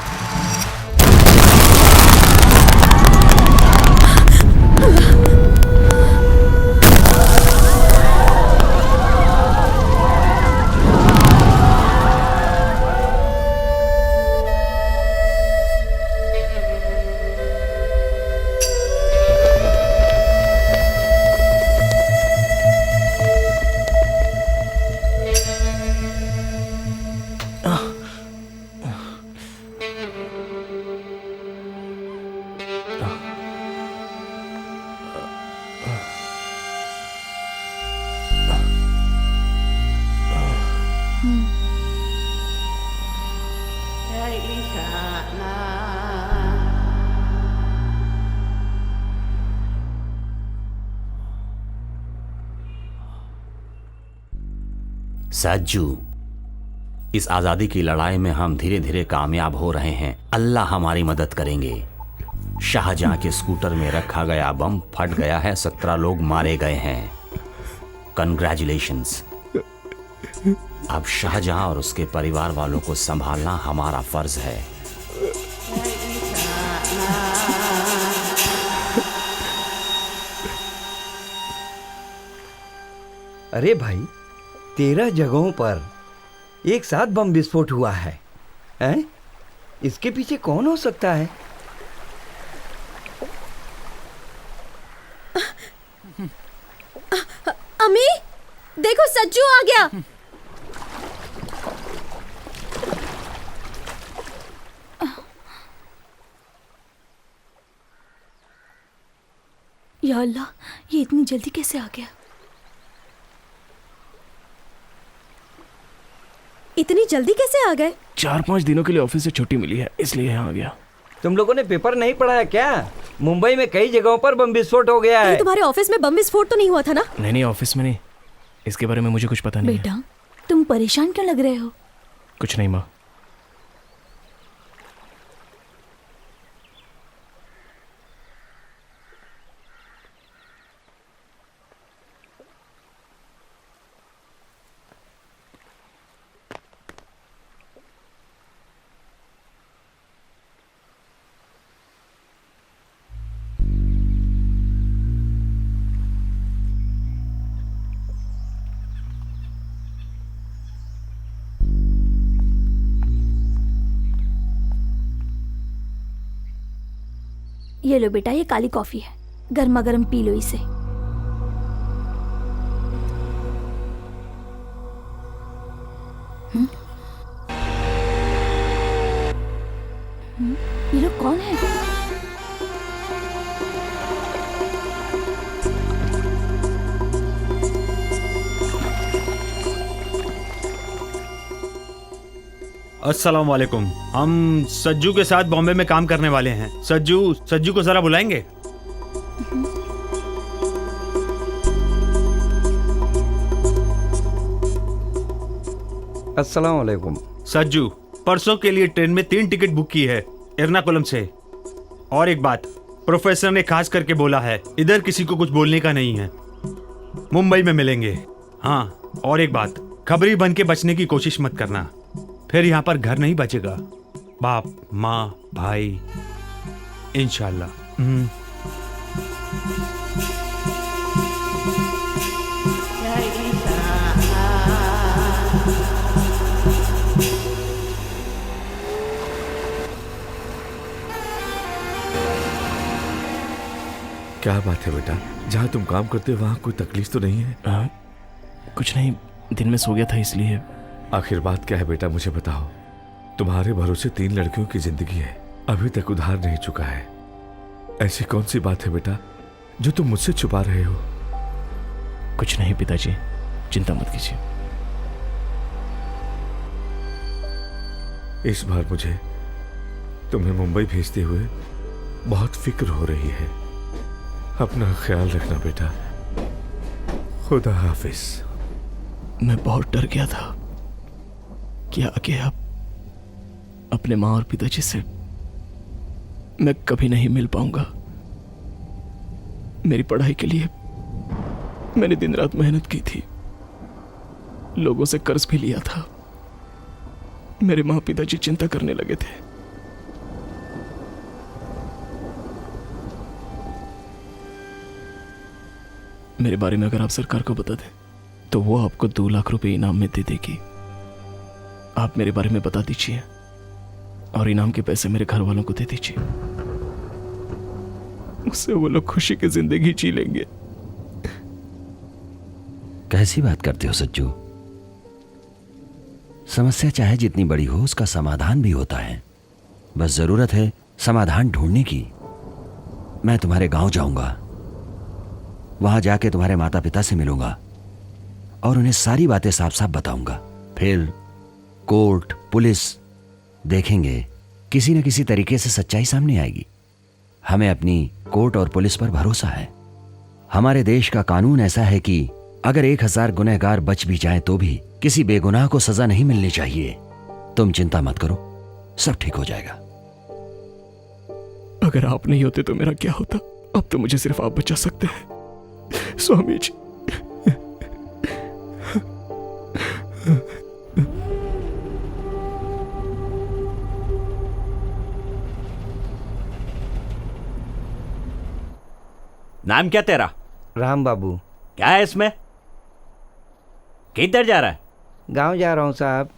S1: सज्जू, इस आज़ादी की लड़ाई में हम धीरे धीरे कामयाब हो रहे हैं। अल्लाह हमारी मदद करेंगे। शाहजहां के स्कूटर में रखा गया बम फट गया है, 17 लोग मारे गए हैं। कंग्रेचुलेशंस। अब शाहजहां और उसके परिवार वालों को संभालना हमारा फर्ज है।
S10: अरे भाई, 13 जगहों पर एक साथ बम विस्फोट हुआ है, हैं? इसके पीछे कौन हो सकता है?
S3: अम्मी, देखो सज्जू आ गया।
S2: या अल्लाह, ये इतनी जल्दी कैसे आ गया?
S3: इतनी जल्दी कैसे आ गए?
S12: 4-5 दिनों के लिए ऑफिस से छुट्टी मिली है, इसलिए यहाँ आ गया।
S10: तुम लोगों ने पेपर नहीं पढ़ा है क्या? मुंबई में कई जगहों पर बम विस्फोट हो गया है।
S3: तुम्हारे ऑफिस में बम विस्फोट तो नहीं हुआ था ना?
S12: नहीं, ऑफिस में नहीं। इसके बारे में मुझे कुछ पता नहीं है।
S2: बेटा, तुम परेशान क्यों लग रहे हो?
S12: कुछ नहीं माँ।
S2: ये लो बेटा, ये काली कॉफी है, गर्मा गर्म पी लो इसे। ये लोग कौन है?
S7: अस्सलाम वालेकुम। हम सज्जू के साथ बॉम्बे में काम करने वाले हैं। सज्जू को जरा बुलाएंगे?
S10: अस्सलाम वालेकुम।
S7: सज्जू, परसों के लिए ट्रेन में 3 टिकट बुक की है एर्नाकुलम से। और एक बात, प्रोफेसर ने खास करके बोला है, इधर किसी को कुछ बोलने का नहीं है। मुंबई में मिलेंगे। हाँ, और एक बात, खबरी बन के बचने की कोशिश मत करना, फिर यहाँ पर घर नहीं बचेगा। बाप, माँ, भाई, इंशाल्लाह।
S11: क्या बात है बेटा, जहाँ तुम काम करते हो वहाँ कोई तकलीफ तो नहीं है?
S12: कुछ नहीं, दिन में सो गया था इसलिए।
S11: आखिर बात क्या है बेटा, मुझे बताओ। तुम्हारे भरोसे 3 लड़कियों की जिंदगी है, अभी तक उधार नहीं चुका है। ऐसी कौन सी बात है बेटा जो तुम मुझसे छुपा रहे हो?
S12: कुछ नहीं पिताजी, चिंता मत कीजिए।
S11: इस बार मुझे तुम्हें मुंबई भेजते हुए बहुत फिक्र हो रही है। अपना ख्याल रखना बेटा। खुदा हाफिज।
S12: मैं बहुत डर गया था कि आगे अब अपने माँ और पिताजी से मैं कभी नहीं मिल पाऊंगा। मेरी पढ़ाई के लिए मैंने दिन रात मेहनत की थी, लोगों से कर्ज भी लिया था। मेरे माँ पिताजी चिंता करने लगे थे। मेरे बारे में अगर आप सरकार को बता दें तो वो आपको 2 लाख रुपए इनाम में दे देगी। आप मेरे बारे में बता दीजिए और इनाम के पैसे मेरे घर वालों को दे दीजिए। उससे वो लोग खुशी की जिंदगी जी लेंगे।
S5: कैसी बात करते हो सज्जू? समस्या चाहे जितनी बड़ी हो उसका समाधान भी होता है, बस जरूरत है समाधान ढूंढने की। मैं तुम्हारे गांव जाऊंगा, वहां जाके तुम्हारे माता पिता से मिलूंगा और उन्हें सारी बातें साफ साफ बताऊंगा। फिर कोर्ट पुलिस देखेंगे, किसी न किसी तरीके से सच्चाई सामने आएगी। हमें अपनी कोर्ट और पुलिस पर भरोसा है। हमारे देश का कानून ऐसा है कि अगर 1000 गुनहगार बच भी जाएं तो भी किसी बेगुनाह को सजा नहीं मिलनी चाहिए। तुम चिंता मत करो, सब ठीक हो जाएगा।
S12: अगर आप नहीं होते तो मेरा क्या होता? अब तो मुझे सिर्फ आप बचा सकते हैं स्वामी जी।
S13: नाम क्या तेरा?
S10: राम बाबू।
S13: क्या है इसमें? किधर जा रहा है?
S10: गांव जा रहा हूँ साहब।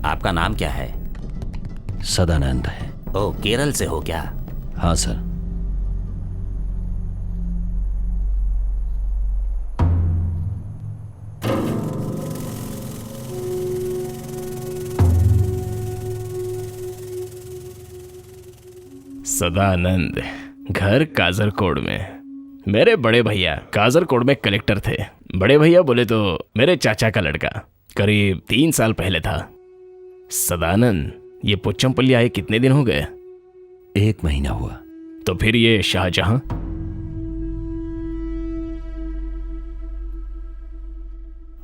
S1: आपका नाम क्या है?
S5: सदानंद है।
S1: ओ, केरल से हो क्या?
S5: हाँ सर।
S12: सदानंद, घर काजरकोड में। मेरे बड़े भैया काजरकोड में कलेक्टर थे। बड़े भैया बोले तो मेरे चाचा का लड़का करीब 3 साल पहले था। सदानंद, ये पोचमपल्ली आए कितने दिन हो गए?
S5: 1 महीना हुआ।
S12: तो फिर ये शाहजहां?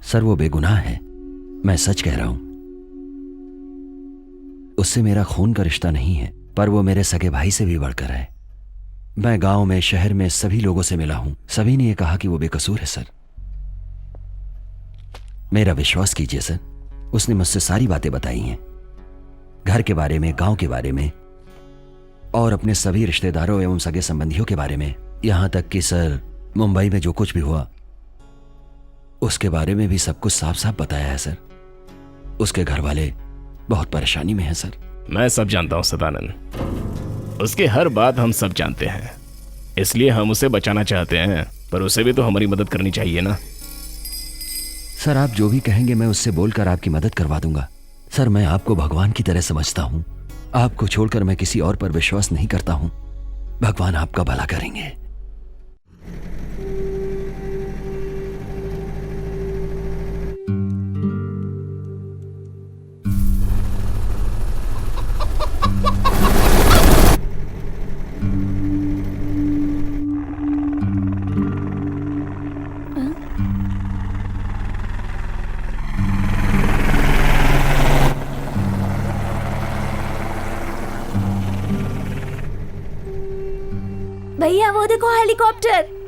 S5: सर वो बेगुनाह है, मैं सच कह रहा हूं। उससे मेरा खून का रिश्ता नहीं है, पर वो मेरे सगे भाई से भी बढ़कर है। मैं गांव में, शहर में सभी लोगों से मिला हूं, सभी ने ये कहा कि वो बेकसूर है सर। मेरा विश्वास कीजिए सर, उसने मुझसे सारी बातें बताई हैं, घर के बारे में, गांव के बारे में और अपने सभी रिश्तेदारों एवं सगे संबंधियों के बारे में। यहां तक कि सर मुंबई में जो कुछ भी हुआ उसके बारे में भी सब कुछ साफ साफ बताया है सर। उसके घर वाले बहुत परेशानी में हैं सर।
S12: मैं सब जानता हूं सदानंद, उसकी हर बात हम सब जानते हैं, इसलिए हम उसे बचाना चाहते हैं, पर उसे भी तो हमारी मदद करनी चाहिए ना।
S5: सर आप जो भी कहेंगे मैं उससे बोलकर आपकी मदद करवा दूंगा। सर मैं आपको भगवान की तरह समझता हूं, आपको छोड़कर मैं किसी और पर विश्वास नहीं करता हूं। भगवान आपका भला करेंगे।
S2: भैया वो देखो हेलीकॉप्टर।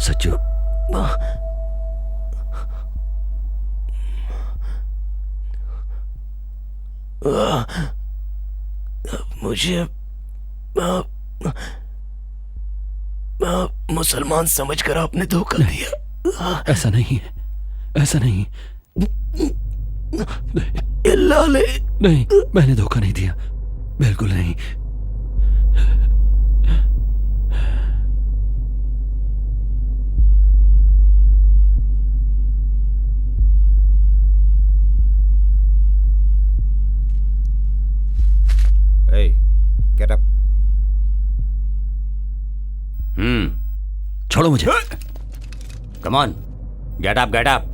S5: सच्चू,
S12: मुझे मुसलमान समझकर आपने धोखा दिया।
S5: ऐसा नहीं है, ऐसा नहीं। नहीं, मैंने धोखा नहीं दिया, बिल्कुल नहीं।
S1: Hey, get up.
S5: छोड़ो मुझे।
S1: Come on, get up, get up.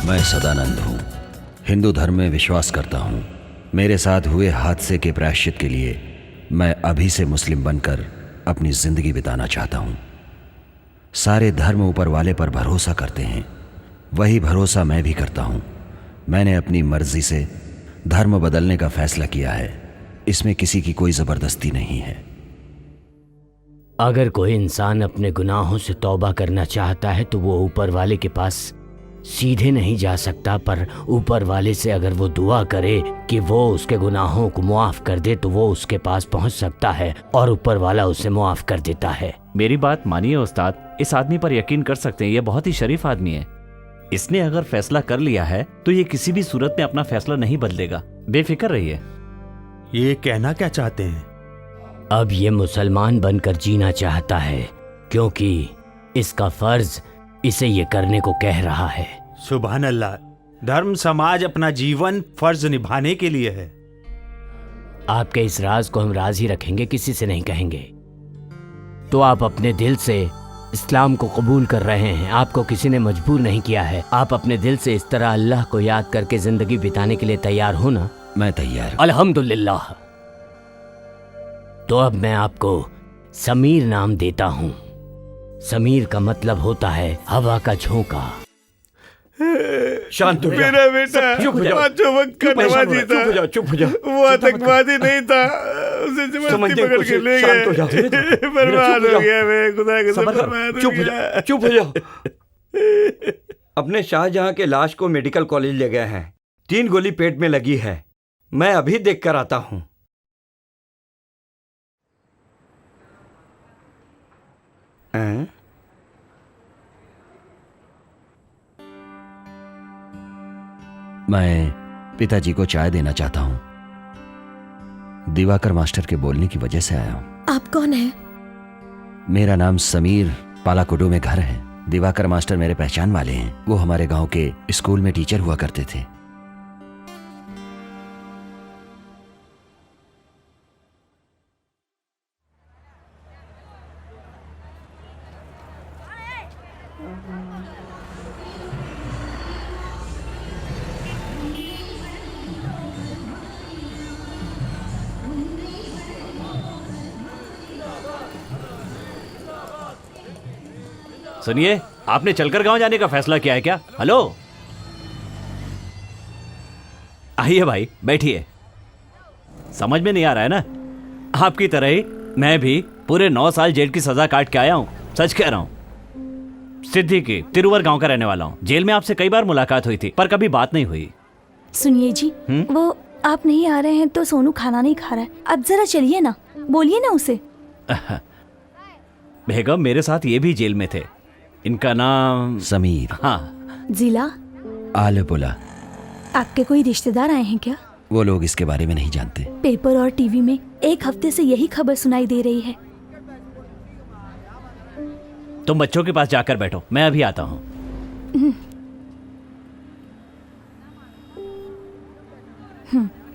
S5: मैं सदानंद हूँ, हिंदू धर्म में विश्वास करता हूँ। मेरे साथ हुए हादसे के प्रायश्चित के लिए मैं अभी से मुस्लिम बनकर अपनी जिंदगी बिताना चाहता हूँ। सारे धर्म ऊपर वाले पर भरोसा करते हैं, वही भरोसा मैं भी करता हूँ। मैंने अपनी मर्जी से धर्म बदलने का फैसला किया है, इसमें किसी की कोई जबरदस्ती नहीं है।
S8: अगर कोई इंसान अपने गुनाहों से तौबा करना चाहता है तो वो ऊपर वाले के पास सीधे नहीं जा सकता, पर ऊपर वाले से अगर वो दुआ करे कि वो उसके गुनाहों को मुआफ कर दे तो वो उसके पास पहुंच सकता है और ऊपर वाला उसे मुआफ कर देता है।
S9: मेरी बात मानिए उस्ताद, इस आदमी पर यकीन कर सकते हैं, ये बहुत ही शरीफ आदमी है। इसने अगर फैसला कर लिया है तो ये किसी भी सूरत में अपना फैसला नहीं बदलेगा, बेफिक्र रहिए।
S7: ये कहना क्या चाहते हैं?
S8: अब ये मुसलमान बनकर जीना चाहता है क्योंकि इसका फर्ज इसे ये करने को कह रहा है।
S7: सुभान अल्लाह, धर्म समाज अपना जीवन फर्ज निभाने के लिए है।
S8: आपके इस राज को हम राज ही रखेंगे, किसी से नहीं कहेंगे। तो आप अपने दिल से इस्लाम को कबूल कर रहे हैं, आपको किसी ने मजबूर नहीं किया है। आप अपने दिल से इस तरह अल्लाह को याद करके जिंदगी बिताने के लिए तैयार हो ना?
S5: मैं तैयार।
S8: अल्हम्दुलिल्लाह। तो अब मैं आपको समीर नाम देता हूँ। समीर का मतलब होता है हवा का झोंका।
S10: शांत हो
S11: मेरा बेटा
S10: चुप हो जाओ,
S11: पांचों वक्त का नमाजी था,
S10: चुप हो जाओ।
S11: वो आतंकवादी नहीं था, उसे जबरदस्ती पकड़ के ले गए। बर्बाद हो गया मैं, खुदा के बर्बाद हो गया।
S10: चुप हो जाओ। अपने शाहजहां के लाश को मेडिकल कॉलेज ले गए हैं, 3 गोली पेट में लगी है। मैं अभी देख कर आता हूँ।
S5: मैं पिताजी को चाय देना चाहता हूँ। दिवाकर मास्टर के बोलने की वजह से आया हूँ।
S3: आप कौन हैं?
S5: मेरा नाम समीर, पालाकुडू में घर है। दिवाकर मास्टर मेरे पहचान वाले हैं, वो हमारे गांव के स्कूल में टीचर हुआ करते थे।
S9: सुनिए, आपने चलकर गांव जाने का फैसला किया है क्या? हेलो, आइए भाई, बैठिए। समझ में नहीं आ रहा है ना? आपकी तरह ही मैं भी पूरे 9 साल जेल की सजा काट के आया हूँ। सच कह रहा हूँ। सिद्धि की तिरुवर गांव का रहने वाला हूँ। जेल में आपसे कई बार मुलाकात हुई थी, पर कभी बात नहीं हुई।
S2: सुनिए जी, वो आप नहीं आ रहे हैं तो सोनू खाना नहीं खा रहा है। अब जरा चलिए ना, बोलिए ना उसे।
S9: बेगम मेरे साथ ये भी जेल में थे। इनका नाम
S5: समीर।
S9: हाँ।
S2: जिला
S5: आलेपुला।
S2: आपके कोई रिश्तेदार आए हैं क्या?
S5: वो लोग इसके बारे में नहीं जानते।
S2: पेपर और टीवी में एक हफ्ते से यही खबर सुनाई दे रही है।
S9: तुम बच्चों के पास जाकर बैठो, मैं अभी आता हूँ।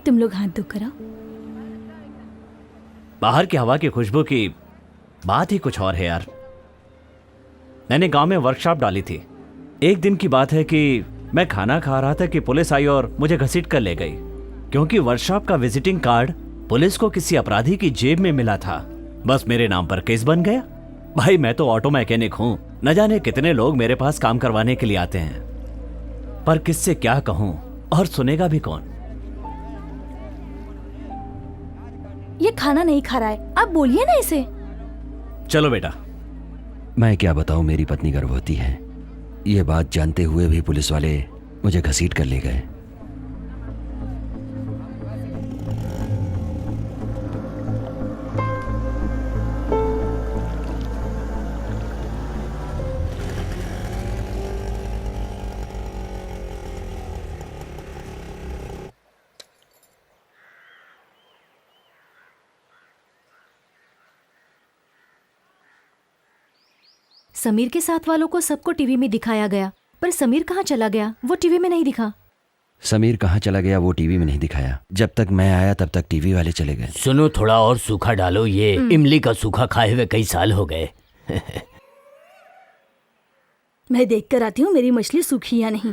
S2: तुम लोग हाथ धो कर आओ।
S9: बाहर की हवा की खुशबू की बात ही कुछ और है यार। मैंने गांव में वर्कशॉप डाली थी। एक दिन की बात है कि मैं खाना खा रहा था कि पुलिस आई और मुझे घसीट कर ले गई, क्योंकि वर्कशॉप का विजिटिंग कार्ड पुलिस को किसी अपराधी की जेब में मिला था। बस मेरे नाम पर केस बन गया। भाई मैं तो ऑटो मैकेनिक हूं, न जाने कितने लोग मेरे पास काम करवाने के लिए आते हैं, पर किससे क्या कहूं और सुनेगा भी कौन।
S2: ये खाना नहीं खा रहा है, आप बोलिए ना इसे।
S9: चलो बेटा।
S5: मैं क्या बताऊं, मेरी पत्नी गर्भवती है। ये बात जानते हुए भी पुलिस वाले मुझे घसीट कर ले गए।
S3: समीर के साथ वालों को सबको टीवी में दिखाया गया, पर समीर कहाँ चला गया वो टीवी में नहीं दिखा।
S5: समीर कहाँ चला गया वो टीवी में नहीं दिखाया। जब तक मैं आया तब तक टीवी वाले चले गए।
S8: सुनो, थोड़ा और सूखा डालो, ये इमली का सूखा खाए हुए कई साल हो गए।
S2: मैं देख कर आती हूँ मेरी मछली सूखी या नहीं।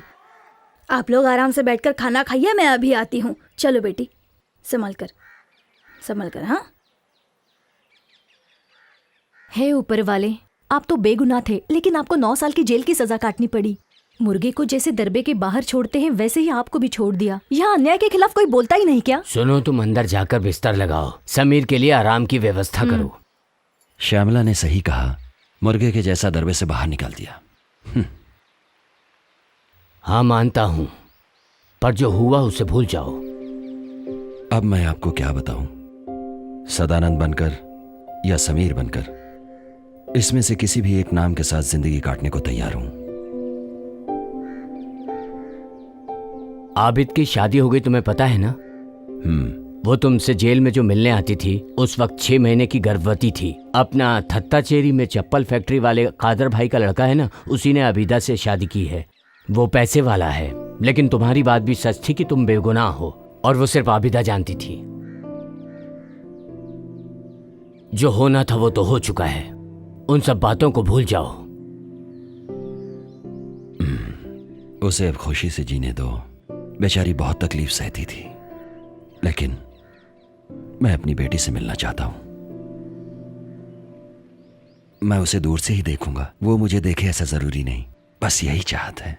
S2: आप लोग आराम से बैठकर खाना खाइए, मैं अभी आती हूँ। चलो बेटी, संभल कर। हाँ।
S3: हे ऊपर वाले, आप तो बेगुनाह थे, लेकिन आपको 9 साल की जेल की सजा काटनी पड़ी। मुर्गे को जैसे दरबे के बाहर छोड़ते हैं वैसे ही आपको भी छोड़ दिया। यहाँ अन्याय के खिलाफ कोई बोलता ही नहीं क्या?
S8: सुनो, तुम अंदर जाकर बिस्तर लगाओ, समीर के लिए आराम की व्यवस्था करो।
S5: श्यामला ने सही कहा, मुर्गे के जैसा दरबे से बाहर निकाल दिया।
S8: हाँ मानता हूँ, पर जो हुआ उसे भूल जाओ।
S5: अब मैं आपको क्या बताऊं, सदानंद बनकर या समीर बनकर, इसमें से किसी भी एक नाम के साथ जिंदगी काटने को तैयार हूं।
S8: आबिद की शादी हो गई, तुम्हें पता है ना? वो तुमसे जेल में जो मिलने आती थी उस वक्त 6 महीने की गर्भवती थी। अपना थत्ताचेरी में चप्पल फैक्ट्री वाले कादर भाई का लड़का है ना, उसी ने आबिदा से शादी की है। वो पैसे वाला है, लेकिन तुम्हारी बात भी सच थी कि तुम बेगुनाह हो, और वो सिर्फ आबिदा जानती थी। जो होना था वो तो हो चुका है, उन सब बातों को भूल जाओ।
S5: उसे अब खुशी से जीने दो। बेचारी बहुत तकलीफ सहती थी, लेकिन मैं अपनी बेटी से मिलना चाहता हूं। मैं उसे दूर से ही देखूंगा, वो मुझे देखे ऐसा जरूरी नहीं। बस यही चाहत है।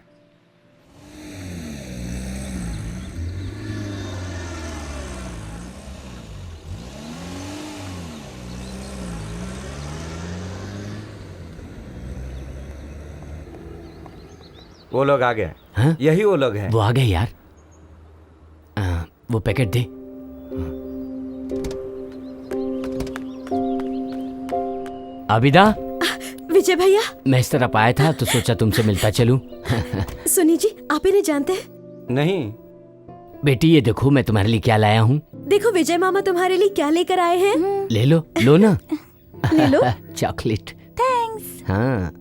S10: वो लोग आ गए।
S8: हाँ?
S10: यही वो लोग हैं।
S8: वो आ गए यार। वो पैकेट दे। आबिदा।
S3: विजय भैया,
S8: मैं इस तरफ आया था तो सोचा तुमसे मिलता चलूं।
S3: सुनी जी, आप इन्हें जानते हैं?
S10: नहीं।
S8: बेटी ये देखो मैं तुम्हारे लिए क्या लाया हूँ।
S3: देखो विजय मामा तुम्हारे लिए क्या लेकर आए हैं।
S8: ले लो, लो ना।
S3: ले लो।
S8: चॉकलेट।
S2: थैंक्स।
S8: हाँ।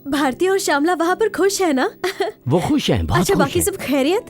S3: भारती और श्यामला वहाँ पर खुश है ना?
S8: वो खुश हैं, बहुत
S3: अच्छा,
S8: खुश
S3: बाकी
S8: हैं।
S3: सब खैरियत?